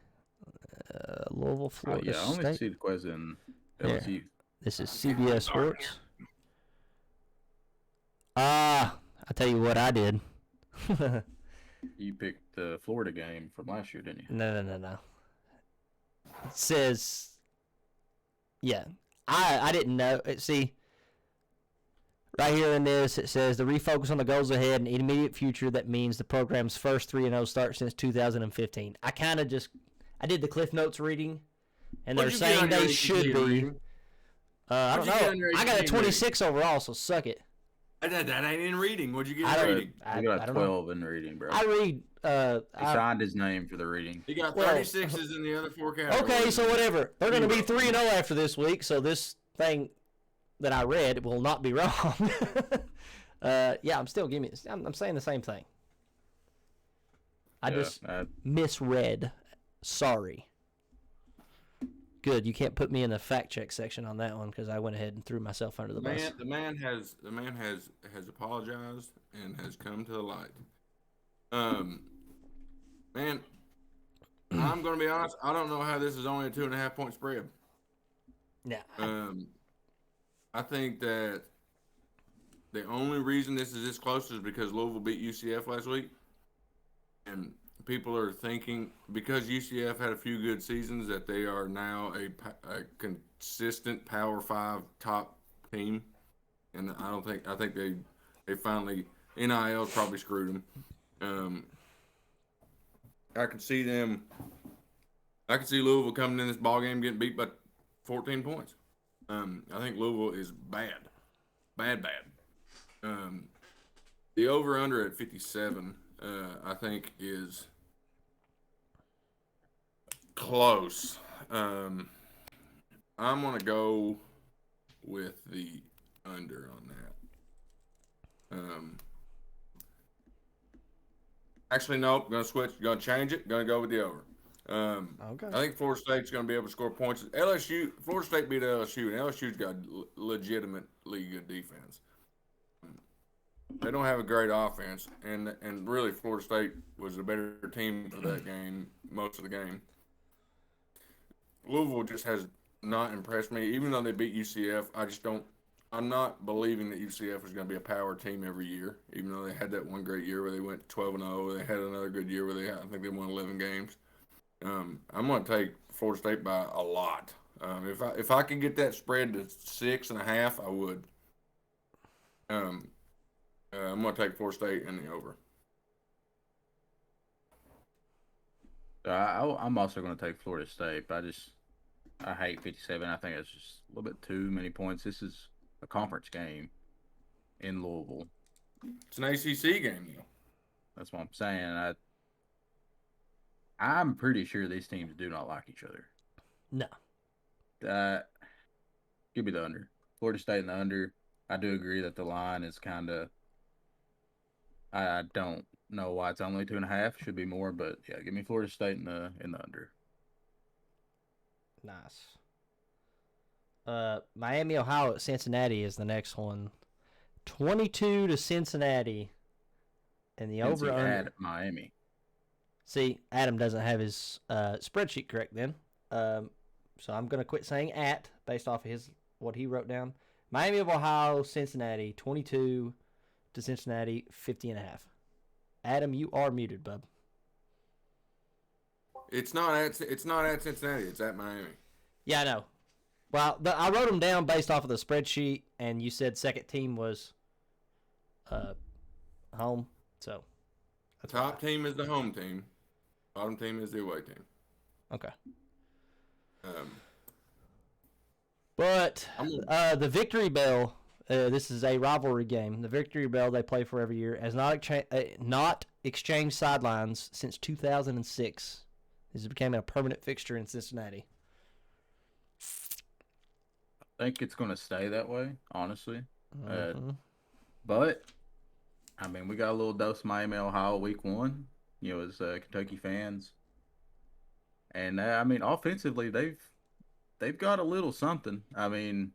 Louisville, Florida State? I only see the question LSU. This is CBS Sports. I tell you what I did. You picked the Florida game from last year, didn't you? No. It says, yeah, I didn't know. See, right here in this, it says the refocus on the goals ahead and immediate future. That means the program's first 3-0 start since 2015. I did the Cliff Notes reading, and they're saying they should be. I don't know. I got a 26 overall, so suck it. That ain't in reading. What'd you get in reading? I got a 12 in reading, bro. I read. He signed his name for the reading. He got 36s in the other 4 categories. Okay, so whatever. They're going to be 3-0 after this week, so this thing that I read will not be wrong. Yeah, I'm still giving. I'm saying the same thing. I just misread. Sorry. Good. You can't put me in the fact check section on that one because I went ahead and threw myself under the bus. The man has apologized and has come to the light. Man, I'm gonna be honest. I don't know how this is only a 2.5 point spread. Yeah. I think that the only reason this is this close is because Louisville beat UCF last week, and people are thinking because UCF had a few good seasons that they are now a consistent Power 5 top team, and I think they finally NIL probably screwed them. I can see Louisville coming in this ball game getting beat by 14 points. I think Louisville is bad. The over under at 57, I think is close. I'm gonna go with the under on that. Actually, nope. Gonna switch. Gonna change it. Gonna go with the over. Okay. I think Florida State's gonna be able to score points. Florida State beat LSU, and LSU's got legitimately good defense. They don't have a great offense, and really Florida State was the better team for that game, most of the game. Louisville just has not impressed me, even though they beat UCF. I'm not believing that UCF is going to be a power team every year, even though they had that one great year where they went 12-0. They had another good year where I think they won 11 games. I'm going to take Florida State by a lot. If I could get that spread to 6.5, I would. I'm going to take Florida State in the over. I'm also going to take Florida State, but I hate 57. I think it's just a little bit too many points. This is a conference game in Louisville. It's an ACC game, though. That's what I'm saying. I'm pretty sure these teams do not like each other. No. Give me the under. Florida State in the under. I do agree that the line is kind of. I don't know why it's only 2.5. Should be more, but yeah, give me Florida State in the under. Nice. Miami, Ohio at Cincinnati is the next one. 22 to Cincinnati. And the over under. Miami. See, Adam doesn't have his spreadsheet correct then. So I'm going to quit saying at based off of what he wrote down. Miami of Ohio, Cincinnati, 22 to Cincinnati, 50.5. Adam, you are muted, bub. It's not at Cincinnati. It's at Miami. Yeah, I know. Well, I wrote them down based off of the spreadsheet, and you said second team was home. So the top team is the home team. Bottom team is the away team. Okay. But the Victory Bell, this is a rivalry game. The Victory Bell they play for every year has not exchanged sidelines since 2006. This has become a permanent fixture in Cincinnati. I think it's going to stay that way, honestly. Mm-hmm. But, I mean, we got a little dose of Miami, Ohio week 1, as Kentucky fans. And, offensively, they've got a little something. I mean,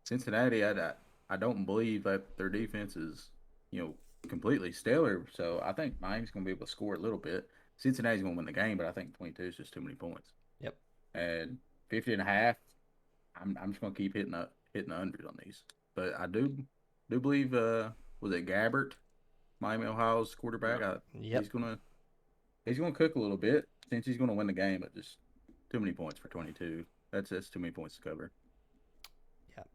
Cincinnati, I don't believe that their defense is, completely stellar. So, I think Miami's going to be able to score a little bit. Cincinnati's going to win the game, but I think 22 is just too many points. Yep. And 50.5. I'm just gonna keep hitting the unders on these. But I do believe was it Gabbert, Miami Ohio's quarterback? Yeah. Yep. He's gonna cook a little bit since he's gonna win the game, but just too many points for 22. That's too many points to cover. Yep.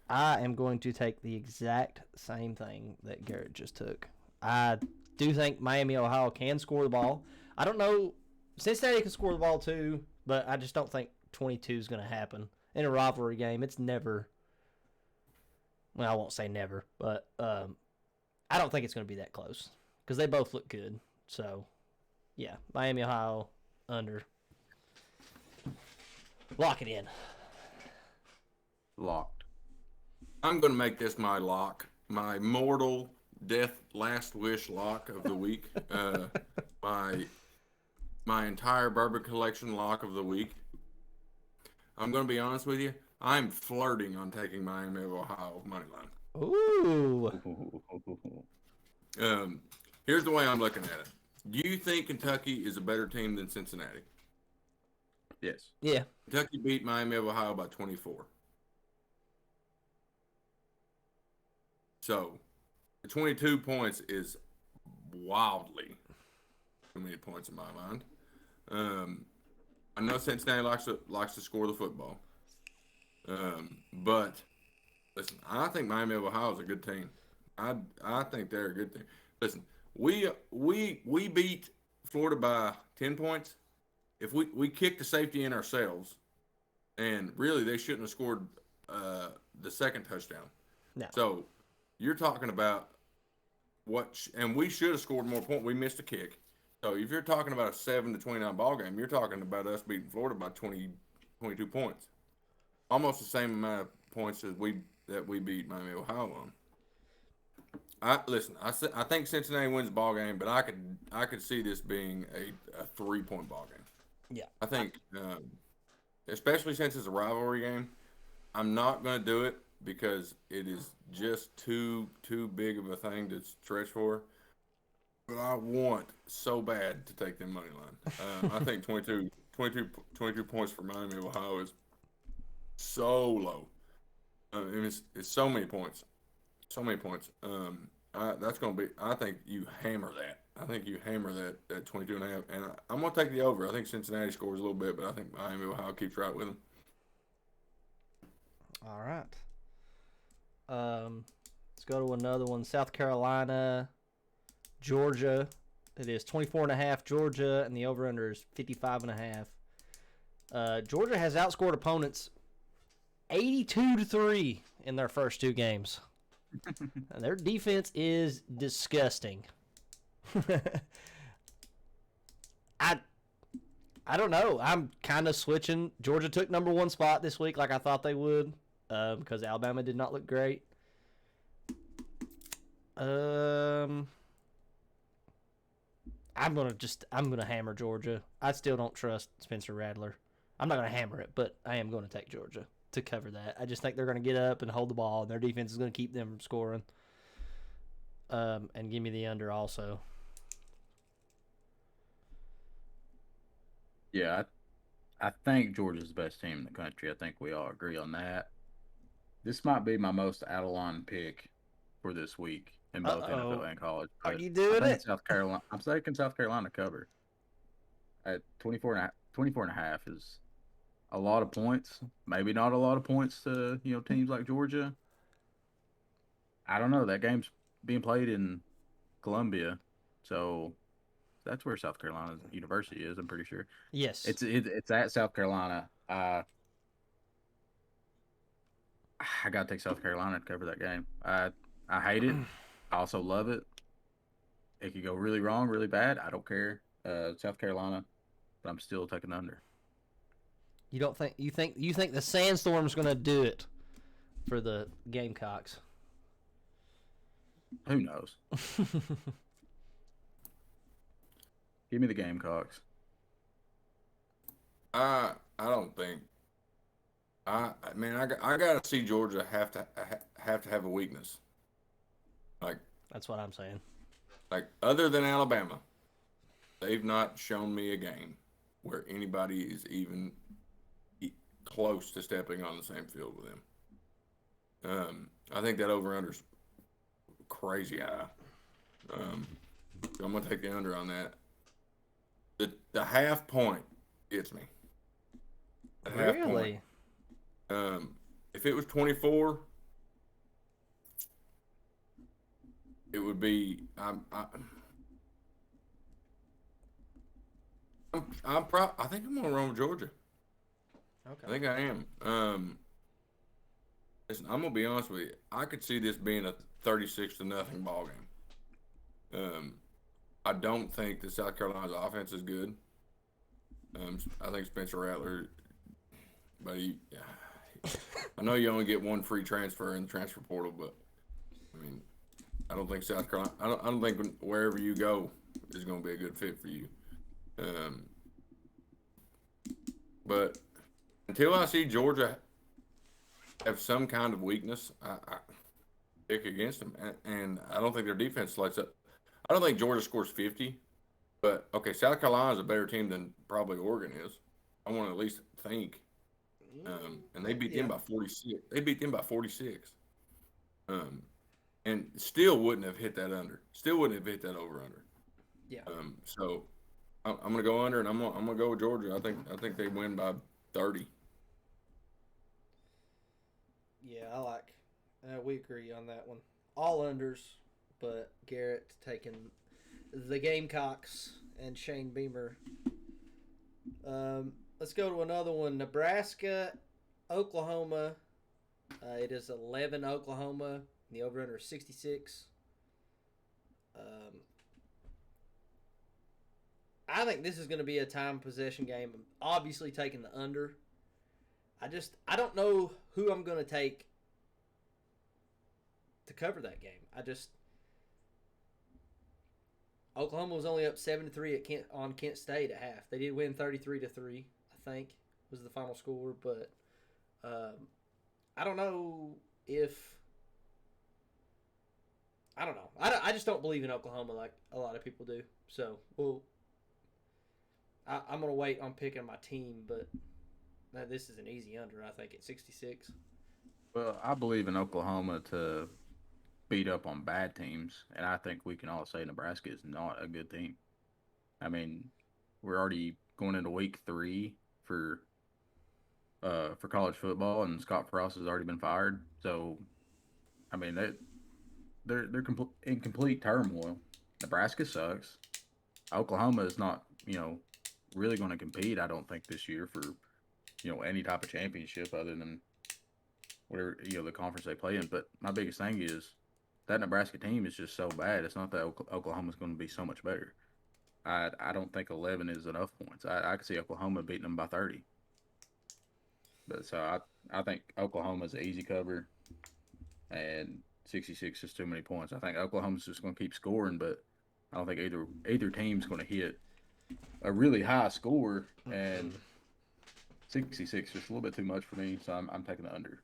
I am going to take the exact same thing that Garrett just took. I do think Miami, Ohio can score the ball. I don't know. Cincinnati can score the ball too, but I just don't think 22 is going to happen. In a rivalry game, it's never. Well, I won't say never, but I don't think it's going to be that close because they both look good. So, yeah, Miami, Ohio, under. Lock it in. Locked. I'm going to make this my lock, my mortal death last wish lock of the week. My entire bourbon collection lock of the week. I'm going to be honest with you. I'm flirting on taking Miami of Ohio money line. Ooh. Here's the way I'm looking at it. Do you think Kentucky is a better team than Cincinnati? Yes. Yeah. Kentucky beat Miami of Ohio by 24. So, the 22 points is wildly too many points in my mind. I know Cincinnati likes to score the football. But listen, I think Miami of Ohio is a good team. I think they're a good team. Listen, we beat Florida by 10 points. If we kicked the safety in ourselves, and really they shouldn't have scored the second touchdown. No. So you're talking about and we should have scored more points. We missed a kick. So if you're talking about a 7-29 ball game, you're talking about us beating Florida by 22 points. Almost the same amount of points that we beat Miami Ohio on. I think Cincinnati wins the ball game, but I could see this being a 3-point ball game. Yeah. I think, especially since it's a rivalry game, I'm not going to do it because it is just too big of a thing to stretch for. But I want so bad to take them money line. I think 22 points for Miami of Ohio is so low. It's so many points. So many points. That's going to be – I think you hammer that. I think you hammer that 22 and a half. And I'm going to take the over. I think Cincinnati scores a little bit, but I think Miami Ohio keeps right with them. All right. Let's go to another one. South Carolina, Georgia. It is 24.5 Georgia, and the over-under is 55.5. Georgia has outscored opponents 82-3 in their first two games. And their defense is disgusting. I don't know. I'm kind of switching. Georgia took number one spot this week like I thought they would because Alabama did not look great. I'm gonna hammer Georgia. I still don't trust Spencer Rattler. I'm not gonna hammer it, but I am gonna take Georgia to cover that. I just think they're gonna get up and hold the ball, and their defense is gonna keep them from scoring. And give me the under also. Yeah, I think Georgia's the best team in the country. I think we all agree on that. This might be my most out-of-line pick for this week in both NFL and college. Are you doing it? South Carolina. I'm taking South Carolina cover. At 24 and a half is a lot of points. Maybe not a lot of points to teams like Georgia. I don't know. That game's being played in Columbia, so that's where South Carolina University is. I'm pretty sure. Yes, it's at South Carolina. I gotta take South Carolina to cover that game. I hate it. I also love it. It could go really wrong, really bad. I don't care. South Carolina, but I'm still taking under. You think the Sandstorm's gonna do it for the Gamecocks? Who knows? Give me the Gamecocks. I don't think. I gotta see Georgia have to have a weakness. Like That's what I'm saying. Like other than Alabama, they've not shown me a game where anybody is even close to stepping on the same field with them. I think that over-under's crazy high. So I'm going to take the under on that. The half point gets me. The half Really? point. If it was 24, it would be. I think I'm going to run with Georgia. Okay. I think I am. Listen, I'm gonna be honest with you. I could see this being a 36-0 ball game. I don't think that South Carolina's offense is good. I think Spencer Rattler, but I know you only get one free transfer in the transfer portal, but I mean, I don't think South Carolina. I don't think wherever you go is going to be a good fit for you. But until I see Georgia have some kind of weakness, I pick against them, and I don't think their defense lights up. I don't think Georgia scores 50, but okay, South Carolina is a better team than probably Oregon is. I want to at least think. And they beat them by 46. They beat them by 46. And still wouldn't have hit that under. Still wouldn't have hit that over under. Yeah. So I'm gonna go under, and I'm gonna go with Georgia. I think they win by 30. Yeah, we agree on that one. All unders, but Garrett taking the Gamecocks and Shane Beamer. Let's go to another one. Nebraska, Oklahoma. It is 11 Oklahoma. The over-under is 66. I think this is going to be a time possession game. I'm obviously taking the under. I don't know who I'm going to take to cover that game. Oklahoma was only up 7-3 on Kent State at half. They did win 33-3, I think, was the final score. But I don't know if I don't know. I just don't believe in Oklahoma like a lot of people do. So I'm gonna wait on picking my team, but this is an easy under. I think at 66. Well, I believe in Oklahoma to beat up on bad teams, and I think we can all say Nebraska is not a good team. I mean, we're already going into week 3 for college football, and Scott Frost has already been fired. So, I mean, they're in complete turmoil. Nebraska sucks. Oklahoma is not, really going to compete, I don't think, this year for, any type of championship other than whatever, the conference they play in. But my biggest thing is that Nebraska team is just so bad. It's not that Oklahoma's going to be so much better. I don't think 11 is enough points. I could see Oklahoma beating them by 30. But so I think Oklahoma's an easy cover, and 66 is too many points. I think Oklahoma's just going to keep scoring, but I don't think either team's going to hit a really high score, and 66 is just a little bit too much for me, so I'm taking the under.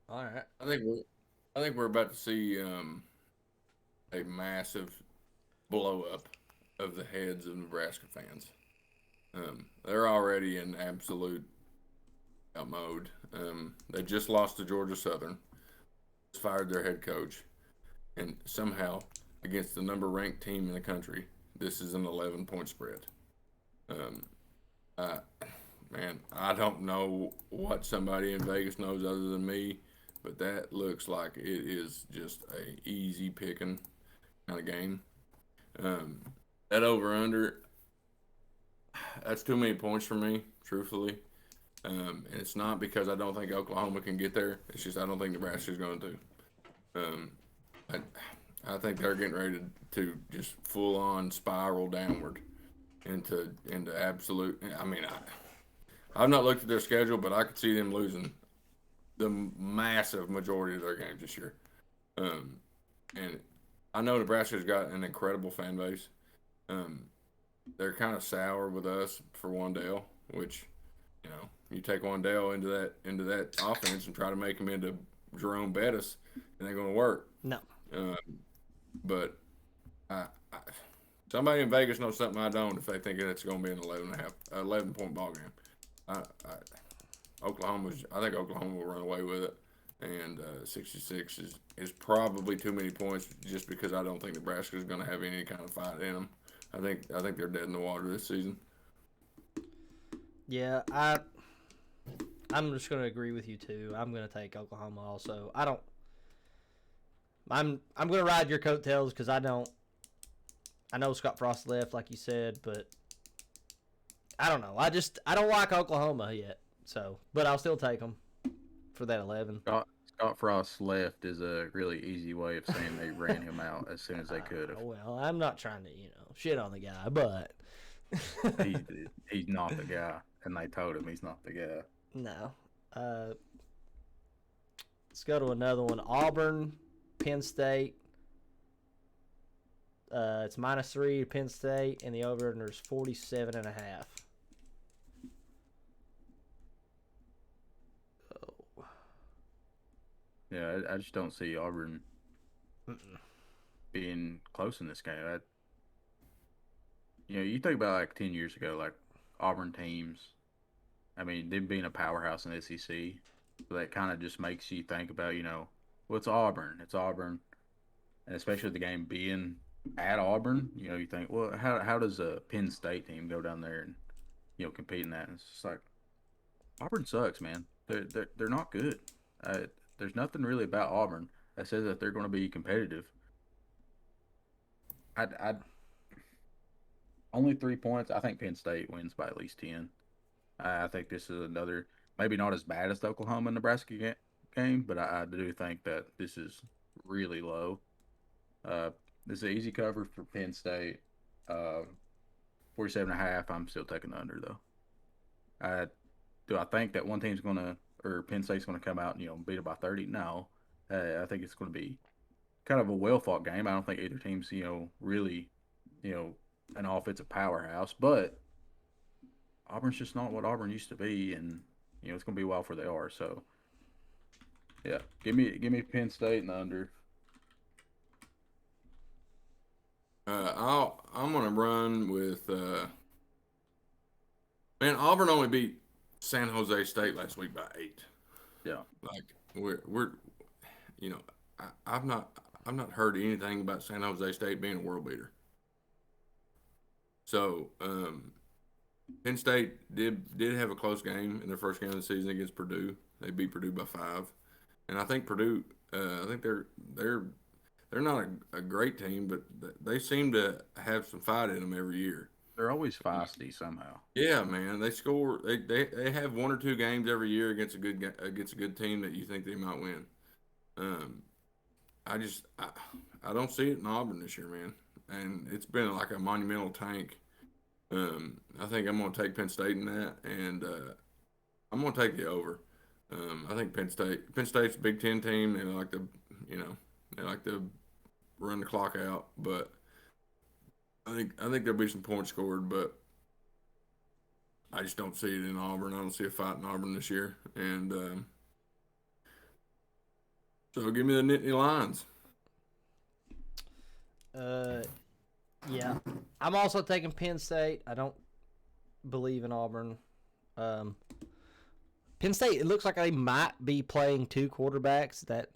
All right. I think we're about to see a massive blow up of the heads of Nebraska fans. They're already in absolute out mode. They just lost to Georgia Southern, fired their head coach, and somehow against the number ranked team in the country, this is an 11-point spread. Man, I don't know what somebody in Vegas knows other than me, but that looks like it is just a easy picking kind of game. That over under, that's too many points for me, truthfully. And it's not because I don't think Oklahoma can get there. It's just I don't think Nebraska's going to. I think they're getting ready to just full on spiral downward into absolute. I mean, I've not looked at their schedule, but I could see them losing the massive majority of their games this year. And I know Nebraska's got an incredible fan base. They're kind of sour with us for Wandale, which, you take Wandale into that offense and try to make him into Jerome Bettis, it ain't going to work. No. But somebody in Vegas knows something I don't if they think it's going to be an 11-point ball game. I think Oklahoma will run away with it, and 66 is probably too many points just because I don't think Nebraska is going to have any kind of fight in them. I think they're dead in the water this season. Yeah, I'm just going to agree with you too. I'm going to take Oklahoma also. I'm going to ride your coattails because I know Scott Frost left like you said, but I don't know. I don't like Oklahoma yet. So, but I'll still take them for that 11. Scott Frost left is a really easy way of saying they ran him out as soon as they could have. Well, I'm not trying to, shit on the guy, but he's not the guy, and they told him he's not the guy. No. Let's go to another one. Auburn, Penn State. It's -3 to Penn State, and the over-under is 47.5. Yeah, I just don't see Auburn being close in this game. You think about like 10 years ago, like Auburn teams. I mean, them being a powerhouse in the SEC, so that kind of just makes you think about, well, it's Auburn. It's Auburn, and especially the game being at Auburn. You think, well, how does a Penn State team go down there and compete in that? And it's just like Auburn sucks, man. They're not good. There's nothing really about Auburn that says that they're going to be competitive. Only 3 points. I think Penn State wins by at least 10. I think this is another, maybe not as bad as the Oklahoma and Nebraska game, but I do think that this is really low. This is an easy cover for Penn State. 47.5. I'm still taking the under though. Do I think that one team's going to, or Penn State's going to come out and beat it by 30? No. I think it's going to be kind of a well-fought game. I don't think either team's really an offensive powerhouse, but Auburn's just not what Auburn used to be, and it's going to be a while before they are. So yeah, give me Penn State and the under. I'm gonna run with Auburn only beat San Jose State last week by 8. Yeah, like we're I've not heard anything about San Jose State being a world beater. So Penn State did have a close game in their first game of the season against Purdue. They beat Purdue by 5, and I think Purdue. I think they're not a great team, but they seem to have some fight in them every year. They're always feisty somehow. Yeah, man. They score. They have 1 or 2 games every year against a good team that you think they might win. I don't see it in Auburn this year, man. And it's been like a monumental tank. I think I'm going to take Penn State in that, and I'm going to take the over. I think Penn State's a Big Ten team, and they like to run the clock out, but I think there'll be some points scored, but I just don't see it in Auburn. I don't see a fight in Auburn this year, and so give me the Nittany Lions. Yeah, I'm also taking Penn State. I don't believe in Auburn. Penn State, it looks like they might be playing 2 quarterbacks. That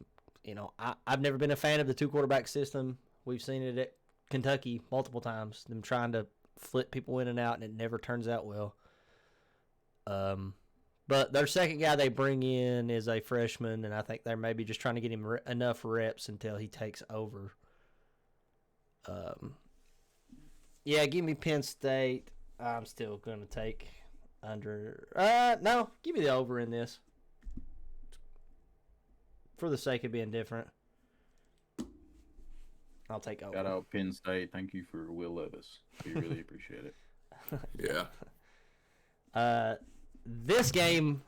I've never been a fan of the 2 quarterback system. We've seen it at Kentucky multiple times. Them trying to flip people in and out, and it never turns out well. But their second guy they bring in is a freshman, and I think they're maybe just trying to get him enough reps until he takes over. Yeah, give me Penn State. I'm still going to take under. No, give me the over in this. For the sake of being different. I'll take over. Shout out Penn State. Thank you for Will Levis. We really appreciate it. Yeah. This game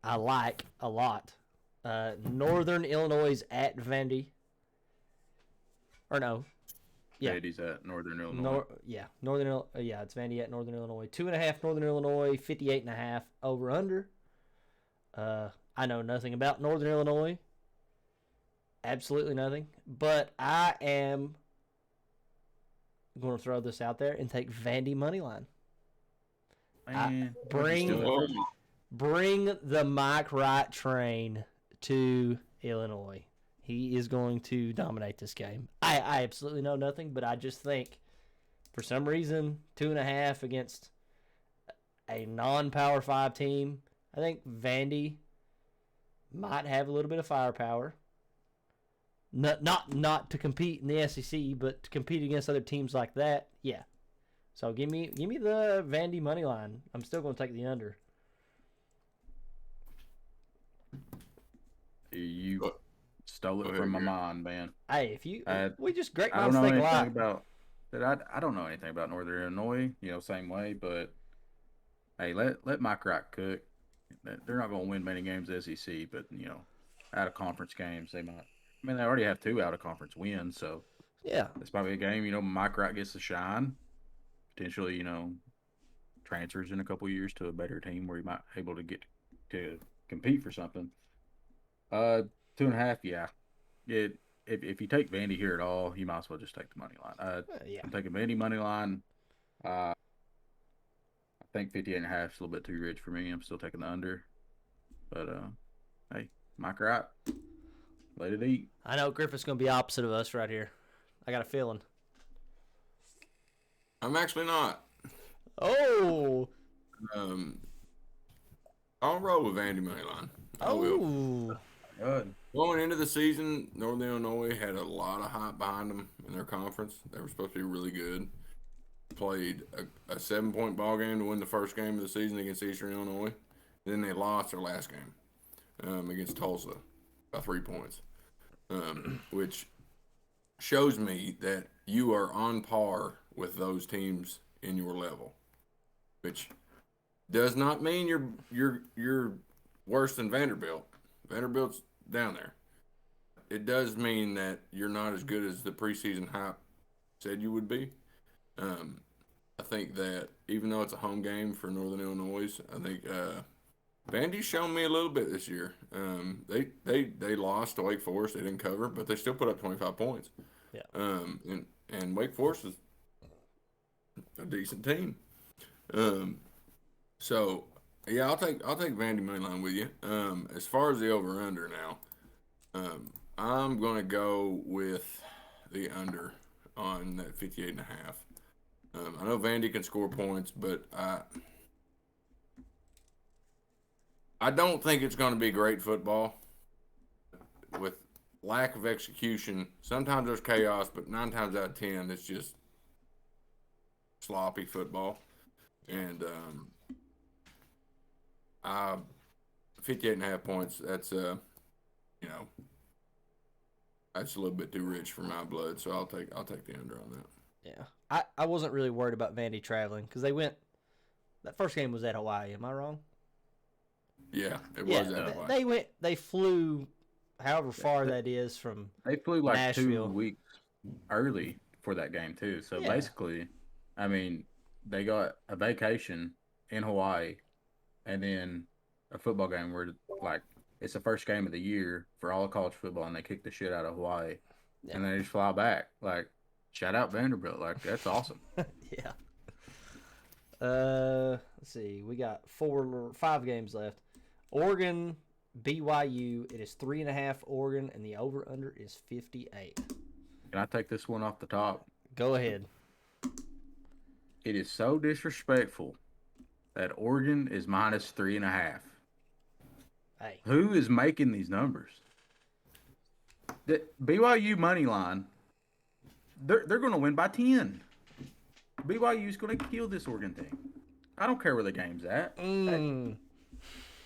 I like a lot. Northern Illinois at Vandy. Or no. Yeah. Vandy's at Northern Illinois. It's Vandy at Northern Illinois. 2.5 Northern Illinois, 58.5 over under. I know nothing about Northern Illinois. Absolutely nothing. But I am going to throw this out there and take Vandy money line. Man, Bring the Mike Wright train to Illinois. He is going to dominate this game. I absolutely know nothing, but I just think for some reason 2.5 against a non-Power 5 team, I think Vandy might have a little bit of firepower. Not to compete in the SEC, but to compete against other teams like that, yeah. So give me the Vandy money line. I'm still going to take the under. You stole it from my mind, man. Hey, we just great I don't minds know think anything alike. about that. I don't know anything about Northern Illinois. Same way. But hey, let Mike Wright cook. They're not going to win many games SEC, but out of conference games they might. I mean, they already have 2 out of conference wins, so yeah, it's probably a game. Mike Wright gets to shine. Potentially, transfers in a couple years to a better team where he might be able to get to compete for something. 2.5, yeah. If you take Vandy here at all, you might as well just take the money line. yeah. I'm taking Vandy money line. I think 58.5 is a little bit too rich for me. I'm still taking the under. But hey, Mike Wright, let it eat. I know Griffith's going to be opposite of us right here. I got a feeling. I'm actually not. Oh. I'll roll with Vandy moneyline. I will. Good. Going into the season, Northern Illinois had a lot of hype behind them in their conference. They were supposed to be really good. Played a 7-point ball game to win the first game of the season against Eastern Illinois. Then they lost their last game against Tulsa by 3 points, which shows me that you are on par with those teams in your level, which does not mean you're worse than Vanderbilt. Vanderbilt's down there. It does mean that you're not as good as the preseason hype said you would be. I think that even though it's a home game for Northern Illinois, I think Vandy's shown me a little bit this year. They lost to Wake Forest. They didn't cover, but they still put up 25 points. Yeah. And Wake Forest is a decent team. So yeah, I'll take Vandy moneyline with you. As far as the over under now, I'm gonna go with the under on that 58.5. I know Vandy can score points, but I don't think it's going to be great football. With lack of execution, sometimes there's chaos, but 9 times out of 10, it's just sloppy football. And 58.5 points, that's that's a little bit too rich for my blood, so I'll take the under on that. Yeah, I wasn't really worried about Vandy traveling because that first game was at Hawaii. Am I wrong? Yeah, it was at Hawaii. They flew however far that is from They flew like Nashville. 2 weeks early for that game too. So basically, I mean, they got a vacation in Hawaii and then a football game where like it's the first game of the year for all of college football and they kick the shit out of Hawaii and they just fly back. Like, shout out Vanderbilt. Like, that's awesome. Yeah. Let's see. We got 5 games left. Oregon, BYU. It is 3.5 Oregon, and the over/under is 58. Can I take this one off the top? Go ahead. It is so disrespectful that Oregon is minus 3.5. Hey. Who is making these numbers? The BYU money line, they're going to win by 10. BYU is going to kill this Oregon team. I don't care where the game's at.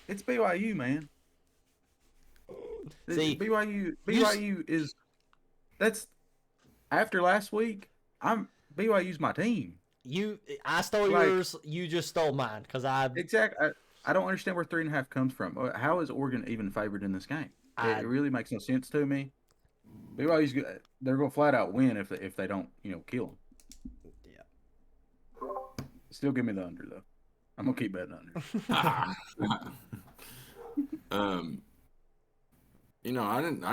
It's BYU, man. See, BYU is that's after last week. BYU's my team. I stole yours. You just stole mine because exactly. I don't understand where 3.5 comes from. How is Oregon even favored in this game? It really makes no sense to me. BYU's good. They're going to flat out win if they don't kill them. Yeah. Still give me the under though. I'm gonna keep betting under. I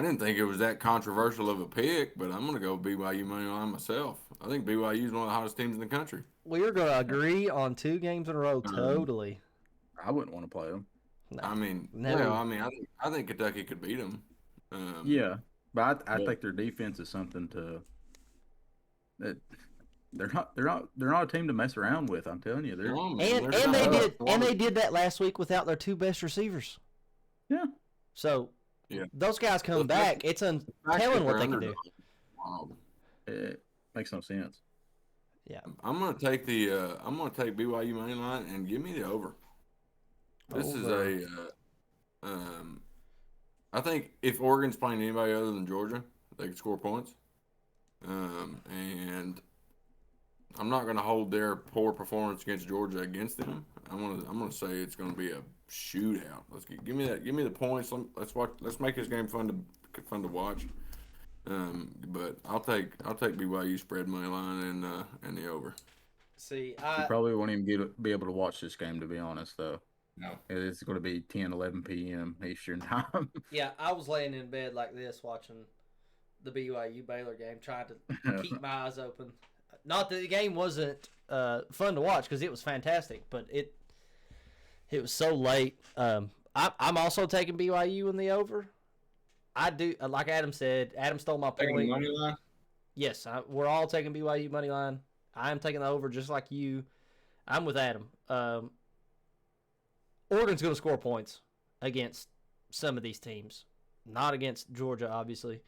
didn't think it was that controversial of a pick, but I'm gonna go BYU money line myself. I think BYU is one of the hottest teams in the country. We're gonna agree on 2 games in a row. Totally. I wouldn't want to play them. No, I mean, never. well, I think Kentucky could beat them. Yeah, but I But- think their defense is something that they're not a team to mess around with. I'm telling you, they're No, man, And they're and they tough. did and they did that last week without their two best receivers. yeah. So Yeah. those guys come The fact- back. It's the fact untelling that what they're they can do. underdogs. Wow. It makes no sense. Yeah. I'm gonna take BYU money line and give me the over. This is Over. I think if Oregon's playing anybody other than Georgia, they can score points. And I'm not going to hold their poor performance against Georgia against them. I'm gonna say it's going to be a shootout. Give me that. Give me the points. Let's watch. Let's make this game fun to watch. But I'll take BYU spread money line and the over. See, You probably won't even be able to watch this game, to be honest, though. No. It's going to be 10, 11 p.m. Eastern time. yeah, I was laying in bed like this watching the BYU Baylor game, trying to keep my eyes open. Not that the game wasn't fun to watch because it was fantastic, but it was so late. I'm also taking BYU in the over. I do, like Adam said. Adam stole my Taking point. money line. Yes, we're all taking BYU money line. I am taking the over just like you. I'm with Adam. Oregon's going to score points against some of these teams. Not against Georgia, obviously,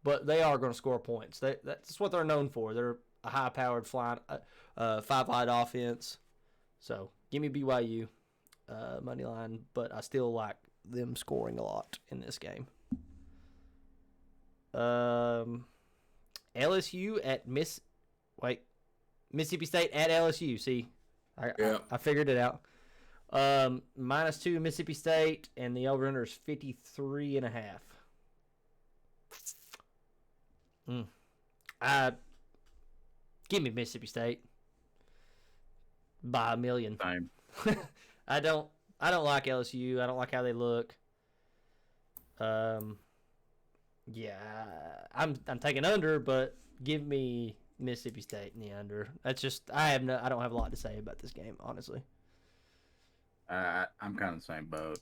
but they are going to score points. That's what they're known for. They're a high-powered, flying, five-wide offense. So give me BYU money line, but I still like them scoring a lot in this game. LSU at Mississippi State at LSU. See, I figured it out. -2 Mississippi State, and the over-under is 53.5. Give me Mississippi State by a million. Same. I don't like LSU. I don't like how they look. Yeah, I'm taking under, but give me Mississippi State in the under. That's just I don't have a lot to say about this game, honestly. I'm kind of the same boat.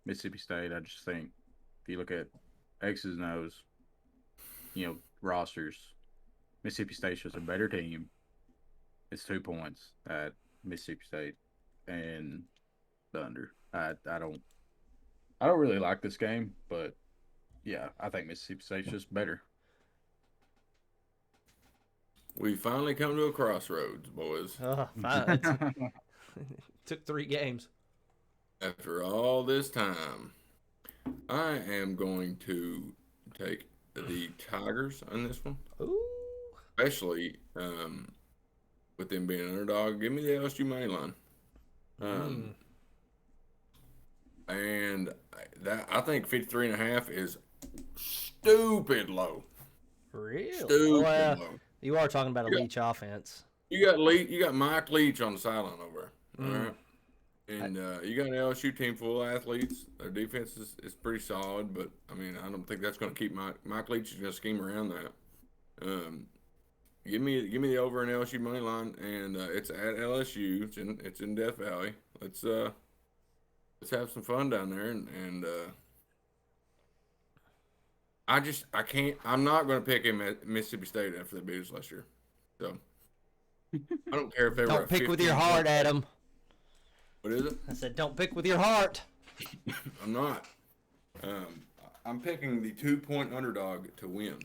Mississippi State, I just think if you look at X's and O's, rosters, Mississippi State's just a better team. It's 2 points at Mississippi State and the under. I don't really like this game, but yeah, I think Mississippi State's just better. We finally come to a crossroads, boys. Fine. Took 3 games. After all this time, I am going to take the Tigers on this one. Ooh. Especially with them being an underdog. Give me the LSU money line. And I think 53.5 is stupid low. Really? Stupid low. You are talking about a Leach offense. You got Mike Leach on the sideline over there. All right. And you got an LSU team full of athletes. Their defense is pretty solid, but I don't think that's going to keep Mike Leach is going to scheme around that. Give me the over in LSU money line, and it's at LSU. It's in Death Valley. Let's have some fun down there, and I'm not going to pick him at Mississippi State after they beat us last year. So I don't care if they were. Don't pick with your heart, Adam. What is it? I said, don't pick with your heart. I'm not. I'm picking the 2-point underdog to win,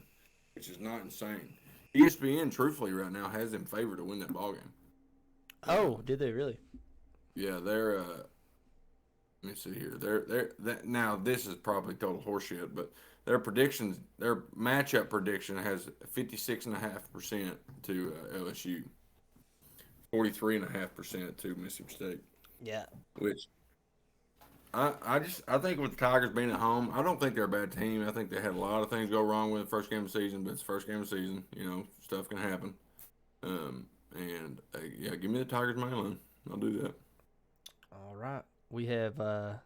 which is not insane. ESPN, truthfully, right now has them favored to win that ball game. Oh, did they really? Yeah, they're. Let me see here. Now this is probably total horseshit, but their matchup prediction has 56.5% to LSU, 43.5% to Mississippi State. Yeah. Which I think with the Tigers being at home, I don't think they're a bad team. I think they had a lot of things go wrong with the first game of the season, but it's the first game of the season. Stuff can happen. Yeah, give me the Tigers money line. I'll do that. All right. We have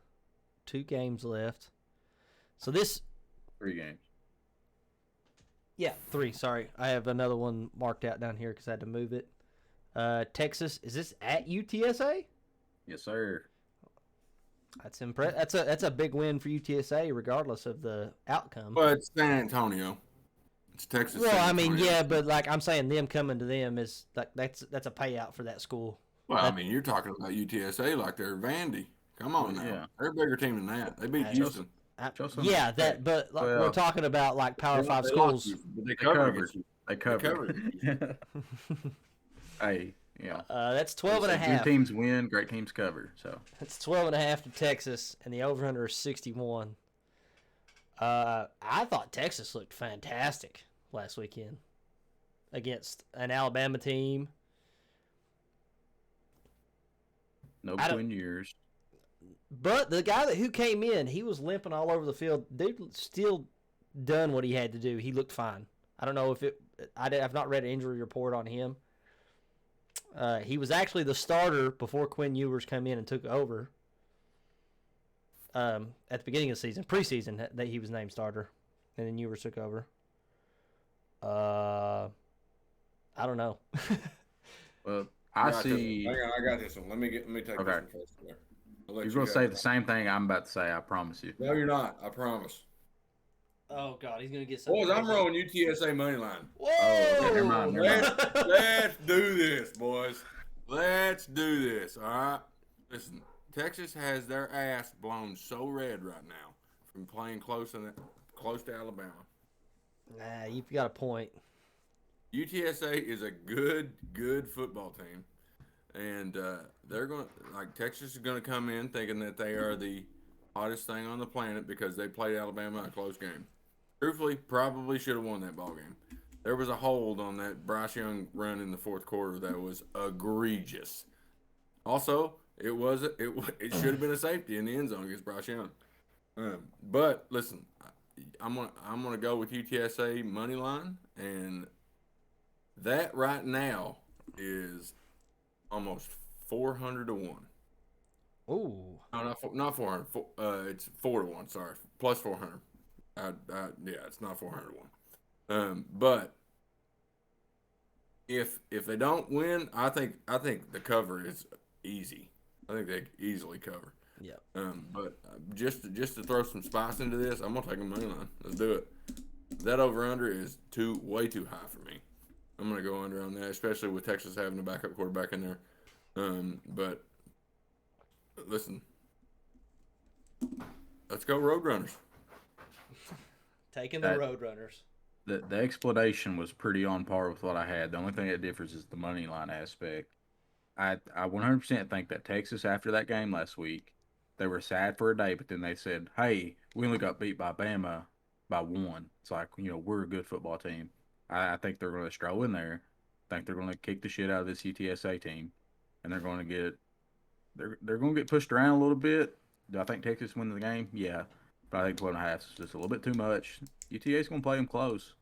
2 games left. So this 3 games. Yeah, 3. Sorry. I have another one marked out down here because I had to move it. Texas. Is this at UTSA? Yes, sir. That's That's a big win for UTSA, regardless of the outcome. But it's San Antonio. It's Texas. Well, San I mean, Antonio. yeah, but like I'm saying, them coming to them is that's a payout for that school. Well, I mean, you're talking about UTSA like they're Vandy. Come on now. Yeah. They're a bigger team than that. They beat Houston. Yeah, that. But like, we're talking about like Power 5 schools. They covered. They covered. Hey, yeah. That's 12 and a half. Good teams win, great teams cover. So it's 12 and a half to Texas, and the over/under is 61. I thought Texas looked fantastic last weekend against an Alabama team. No Quinn Ewers. But the guy who came in, he was limping all over the field. Dude still done what he had to do. He looked fine. I don't know if I've not read an injury report on him. He was actually the starter before Quinn Ewers came in and took over. At the beginning of the season, preseason, that he was named starter, and then Ewers took over. I don't know. Well, I see. Hang on, I got this one. Let me take this one first. You're going to say the same thing I'm about to say. I promise you. No, you're not. I promise. Oh God, he's gonna get something. Boys, I'm rolling UTSA money line. Whoa! Oh, never mind. Let's do this, boys. Let's do this. All right. Listen, Texas has their ass blown so red right now from playing close to Alabama. Nah, you've got a point. UTSA is a good football team, and they're going Texas is going to come in thinking that they are the hottest thing on the planet because they played Alabama in a close game. Truthfully, probably should have won that ball game. There was a hold on that Bryce Young run in the fourth quarter that was egregious. Also, it should have been a safety in the end zone against Bryce Young. But listen, I'm gonna go with UTSA money line, and that right now is almost 400 to 1. Ooh. No, not 400. It's 4 to 1. Sorry, plus 400. Yeah, it's not 400 to 1. But if they don't win, I think the cover is easy. I think they easily cover. Yeah. But just to throw some spice into this, I'm gonna take a money line. Let's do it. That over under is way too high for me. I'm gonna go under on that, especially with Texas having a backup quarterback in there. But listen, let's go Roadrunners. Taking the Roadrunners. The explanation was pretty on par with what I had. The only thing that differs is the money line aspect. I 100% think that Texas, after that game last week, they were sad for a day, but then they said, hey, we only got beat by Bama by 1. It's like, we're a good football team. I think they're going to stroll in there. I think they're going to kick the shit out of this UTSA team, and they're going to get pushed around a little bit. Do I think Texas wins the game? Yeah. But I think 12.5 is just a little bit too much. UTSA's going to play them close.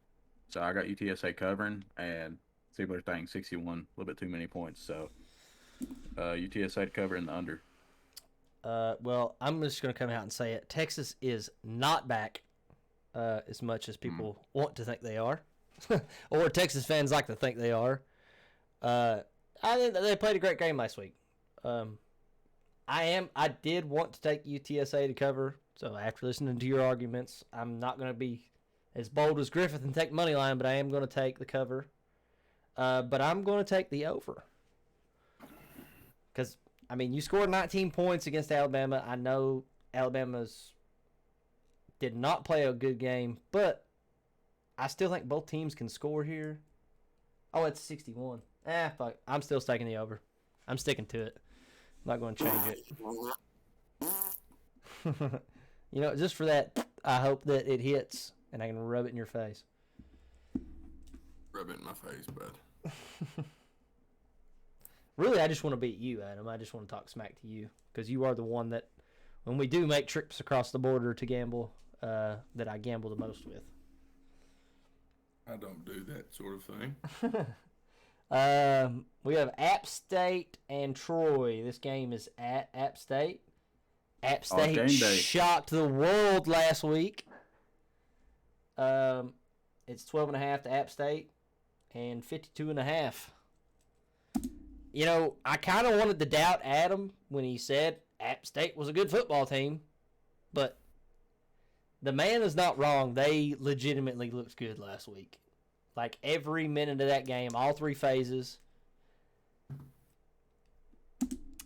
So I got UTSA covering, and similar thing, 61, a little bit too many points. So UTSA covering the under. Well, I'm just going to come out and say it. Texas is not back as much as people want to think they are. Or Texas fans like to think they are. I think that they played a great game last week. I did want to take UTSA to cover, so after listening to your arguments, I'm not going to be as bold as Griffith and take money line, but I am going to take the cover. But I'm going to take the over. Because, you scored 19 points against Alabama. I know Alabama's did not play a good game, but I still think both teams can score here. Oh, it's 61. Fuck. I'm still taking the over. I'm sticking to it. I'm not going to change it. Just for that, I hope that it hits and I can rub it in your face. Rub it in my face, bud. Really, I just want to beat you, Adam. I just want to talk smack to you because you are the one that, when we do make trips across the border to gamble, that I gamble the most with. I don't do that sort of thing. We have App State and Troy. This game is at App State. App State shocked the world last week. It's 12.5 to App State and 52.5. I kind of wanted to doubt Adam when he said App State was a good football team, but the man is not wrong. They legitimately looked good last week. Like every minute of that game, all 3 phases.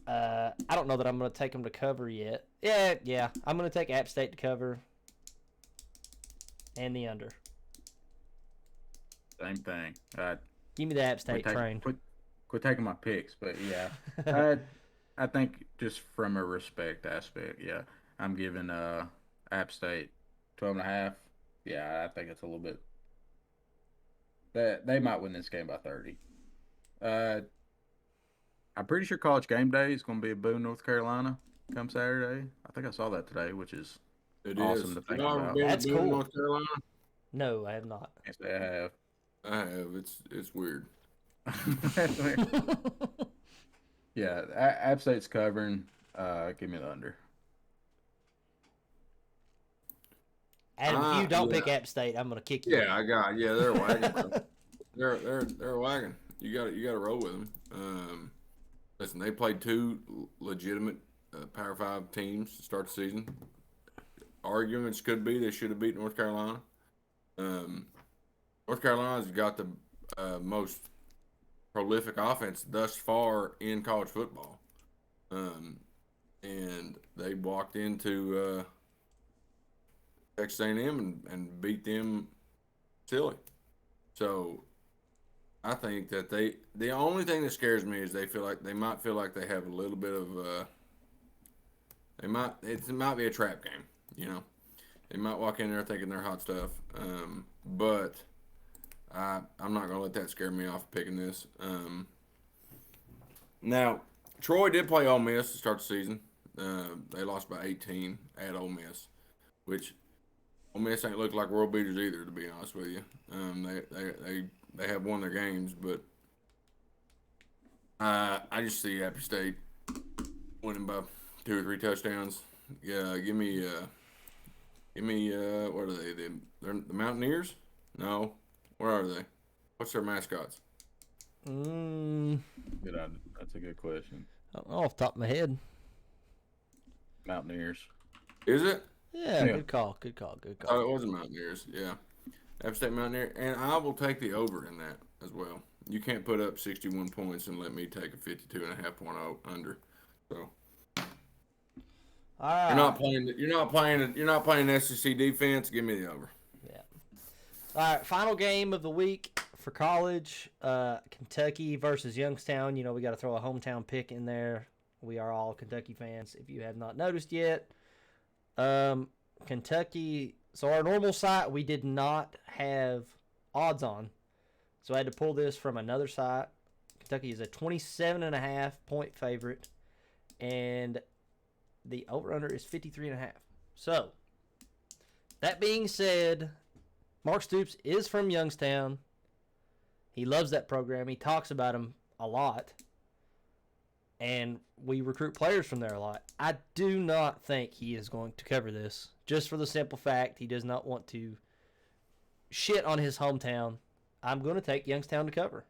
I don't know that I'm going to take them to cover yet. Yeah. I'm going to take App State to cover and the under. Same thing. Give me the App State train. Quit taking my picks, but yeah. I think just from a respect aspect, yeah. I'm giving App State 12.5. Yeah, I think it's a little bit. They might win this game by 30. I'm pretty sure College Game Day is going to be in Boone, North Carolina, come Saturday. I think I saw that today, which is awesome to think about. That's cool. North Carolina? No, I have not. Yes, I have. I have. It's weird. Yeah, App State's covering. Give me the under. Adam, if you don't pick App State, I'm gonna kick you. Yeah, they're wagging. they're wagging. You got to roll with them. Listen, they played 2 legitimate Power 5 teams to start the season. Arguments could be they should have beat North Carolina. North Carolina's got the most prolific offense thus far in college football, and they walked into Texas A&M and beat them silly. So I think that the only thing that scares me is they might feel like they have a little bit of it might be a trap game, you know. They might walk in there thinking they're hot stuff, but I'm not gonna let that scare me off picking this. Now Troy did play Ole Miss to start the season. They lost by 18 at Ole Miss, which Ole Miss ain't looked like world beaters either, to be honest with you. They have won their games, but I just see Appy State winning by 2 or 3 touchdowns. Yeah, give me what are they? They're the Mountaineers? No, where are they? What's their mascots? That's a good question. I don't know off the top of my head. Mountaineers. Is it? Yeah, good call. Oh, it wasn't Mountaineers. Yeah, App State Mountaineer, and I will take the over in that as well. You can't put up 61 points and let me take a 52.5 point under. So all right. You're not playing SEC defense. Give me the over. Yeah. All right. Final game of the week for college. Kentucky versus Youngstown. You know we got to throw a hometown pick in there. We are all Kentucky fans. If you have not noticed yet, Kentucky. So our normal site we did not have odds on, so I had to pull this from another site. Kentucky is a 27.5 point favorite, and the over/under is 53.5. So, that being said, Mark Stoops is from Youngstown. He loves that program. He talks about him a lot. And we recruit players from there a lot. I do not think he is going to cover this, just for the simple fact he does not want to shit on his hometown. I'm going to take Youngstown to cover.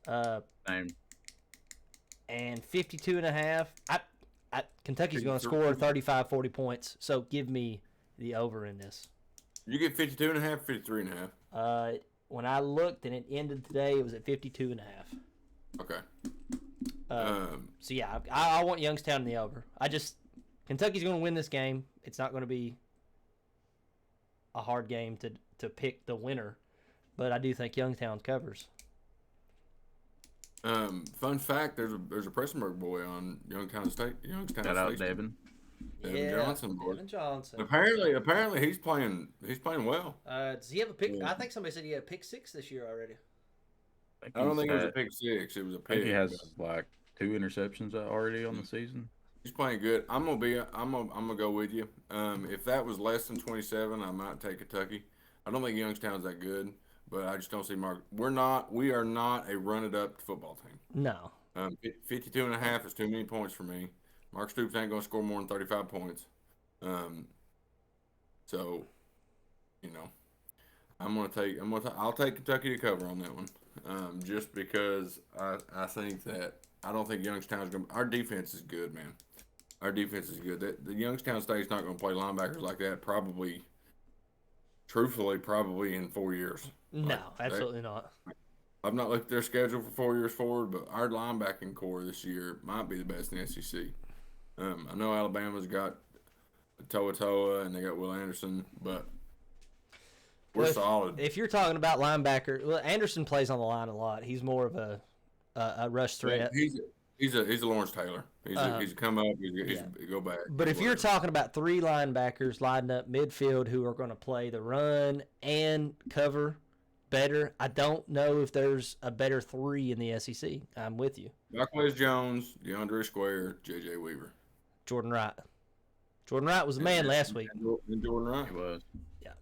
Same. And 52.5. Kentucky's going to score 35, 40 points. So give me the over in this. You get 52.5, 53.5. When I looked and it ended today, it was at 52.5. Okay. So yeah, I want Youngstown in the over. Kentucky's going to win this game. It's not going to be a hard game to pick the winner, but I do think Youngstown covers. Fun fact: there's a Pressenberg boy on Youngstown State. Shout out Devin. Devin Johnson, boy. Devin Johnson. Apparently he's playing well. Does he have a pick? I think somebody said he had a pick 6 this year already. I don't think it was a pick 6. It was a pick. I think he has like 2 interceptions already on the season. He's playing good. I'm gonna go with you. If that was less than 27, I might take Kentucky. I don't think Youngstown's that good, but I just don't see Mark. We are not a run it up football team. No. 52.5 is too many points for me. Mark Stoops ain't gonna score more than 35 points. So, you know, I'll take Kentucky to cover on that one. Just because I think that I don't think Youngstown's gonna. Our defense is good, man. Our defense is good. The Youngstown State's not going to play linebackers like that. Truthfully, in 4 years. No, absolutely not. I've not looked at their schedule for 4 years forward, but our linebacking core this year might be the best in the SEC. I know Alabama's got Toa, and they got Will Anderson, but we're solid. If you're talking about linebacker, well, Anderson plays on the line a lot. He's more of a rush threat. Yeah, he's a Lawrence Taylor. He's come up. He's go back. But if you're talking about 3 linebackers lined up midfield who are going to play the run and cover better, I don't know if there's a better 3 in the SEC. I'm with you. Jacquez Jones, DeAndre Square, J.J. Weaver. Jordan Wright. Jordan Wright was the man last week. And Jordan Wright. He was. Yeah.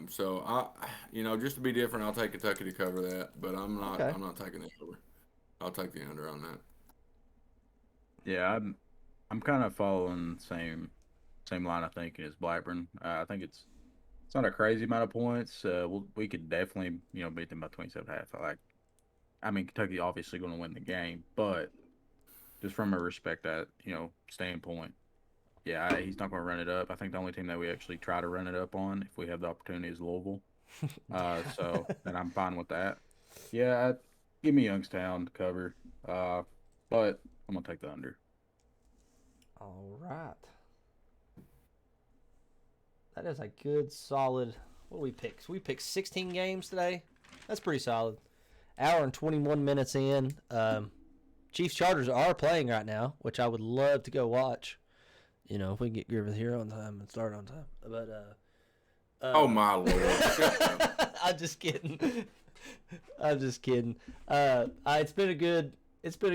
So just to be different, I'll take Kentucky to cover that, but I'm not. Okay. I'm not taking the over. I'll take the under on that. Yeah, I'm kind of following the same line of thinking as Blackburn. I think it's not a crazy amount of points. We could definitely beat them by 27.5. Kentucky obviously going to win the game, but just from a respect standpoint. Yeah, he's not going to run it up. I think the only team that we actually try to run it up on, if we have the opportunity, is Louisville. And I'm fine with that. Yeah, give me Youngstown to cover, but I'm going to take the under. All right. That is a good, solid. What do we pick? So we picked 16 games today. That's pretty solid. Hour and 21 minutes in. Chiefs Chargers are playing right now, which I would love to go watch. If we can get Griffith here on time and start on time. But oh my Lord! Shut up. I'm just kidding. It's been a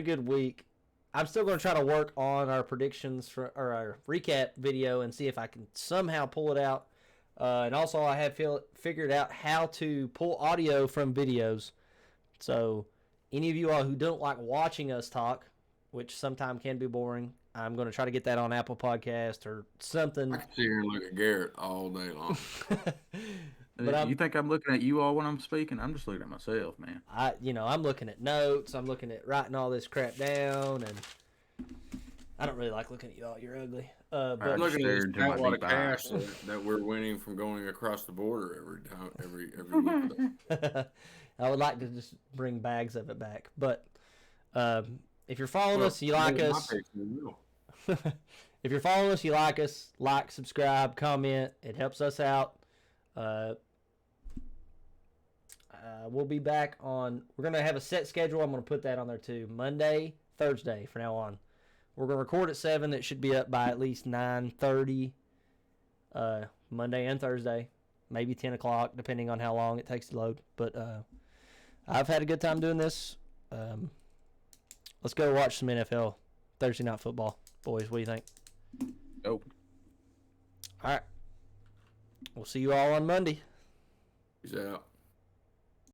good week. I'm still going to try to work on our predictions or our recap video and see if I can somehow pull it out. And also, I have figured out how to pull audio from videos. So, any of you all who don't like watching us talk, which sometimes can be boring, I'm going to try to get that on Apple Podcast or something. I can sit here and look at Garrett all day long. But you think I'm looking at you all when I'm speaking? I'm just looking at myself, man. I'm looking at notes. I'm looking at writing all this crap down, and I don't really like looking at y'all. You're ugly. But I'm looking at this lot of cash that we're winning from going across the border every week. I would like to just bring bags of it back, but if you're following us, you like us. If you're following us, you like us. Like, subscribe, comment. It helps us out. We'll be back on. We're gonna have a set schedule. I'm gonna put that on there too. Monday, Thursday from now on. We're gonna record at 7. It should be up by at least 9:30. Monday and Thursday, maybe 10 o'clock, depending on how long it takes to load. But I've had a good time doing this. Let's go watch some NFL Thursday night football, boys. What do you think? Nope. All right. We'll see you all on Monday. Peace out.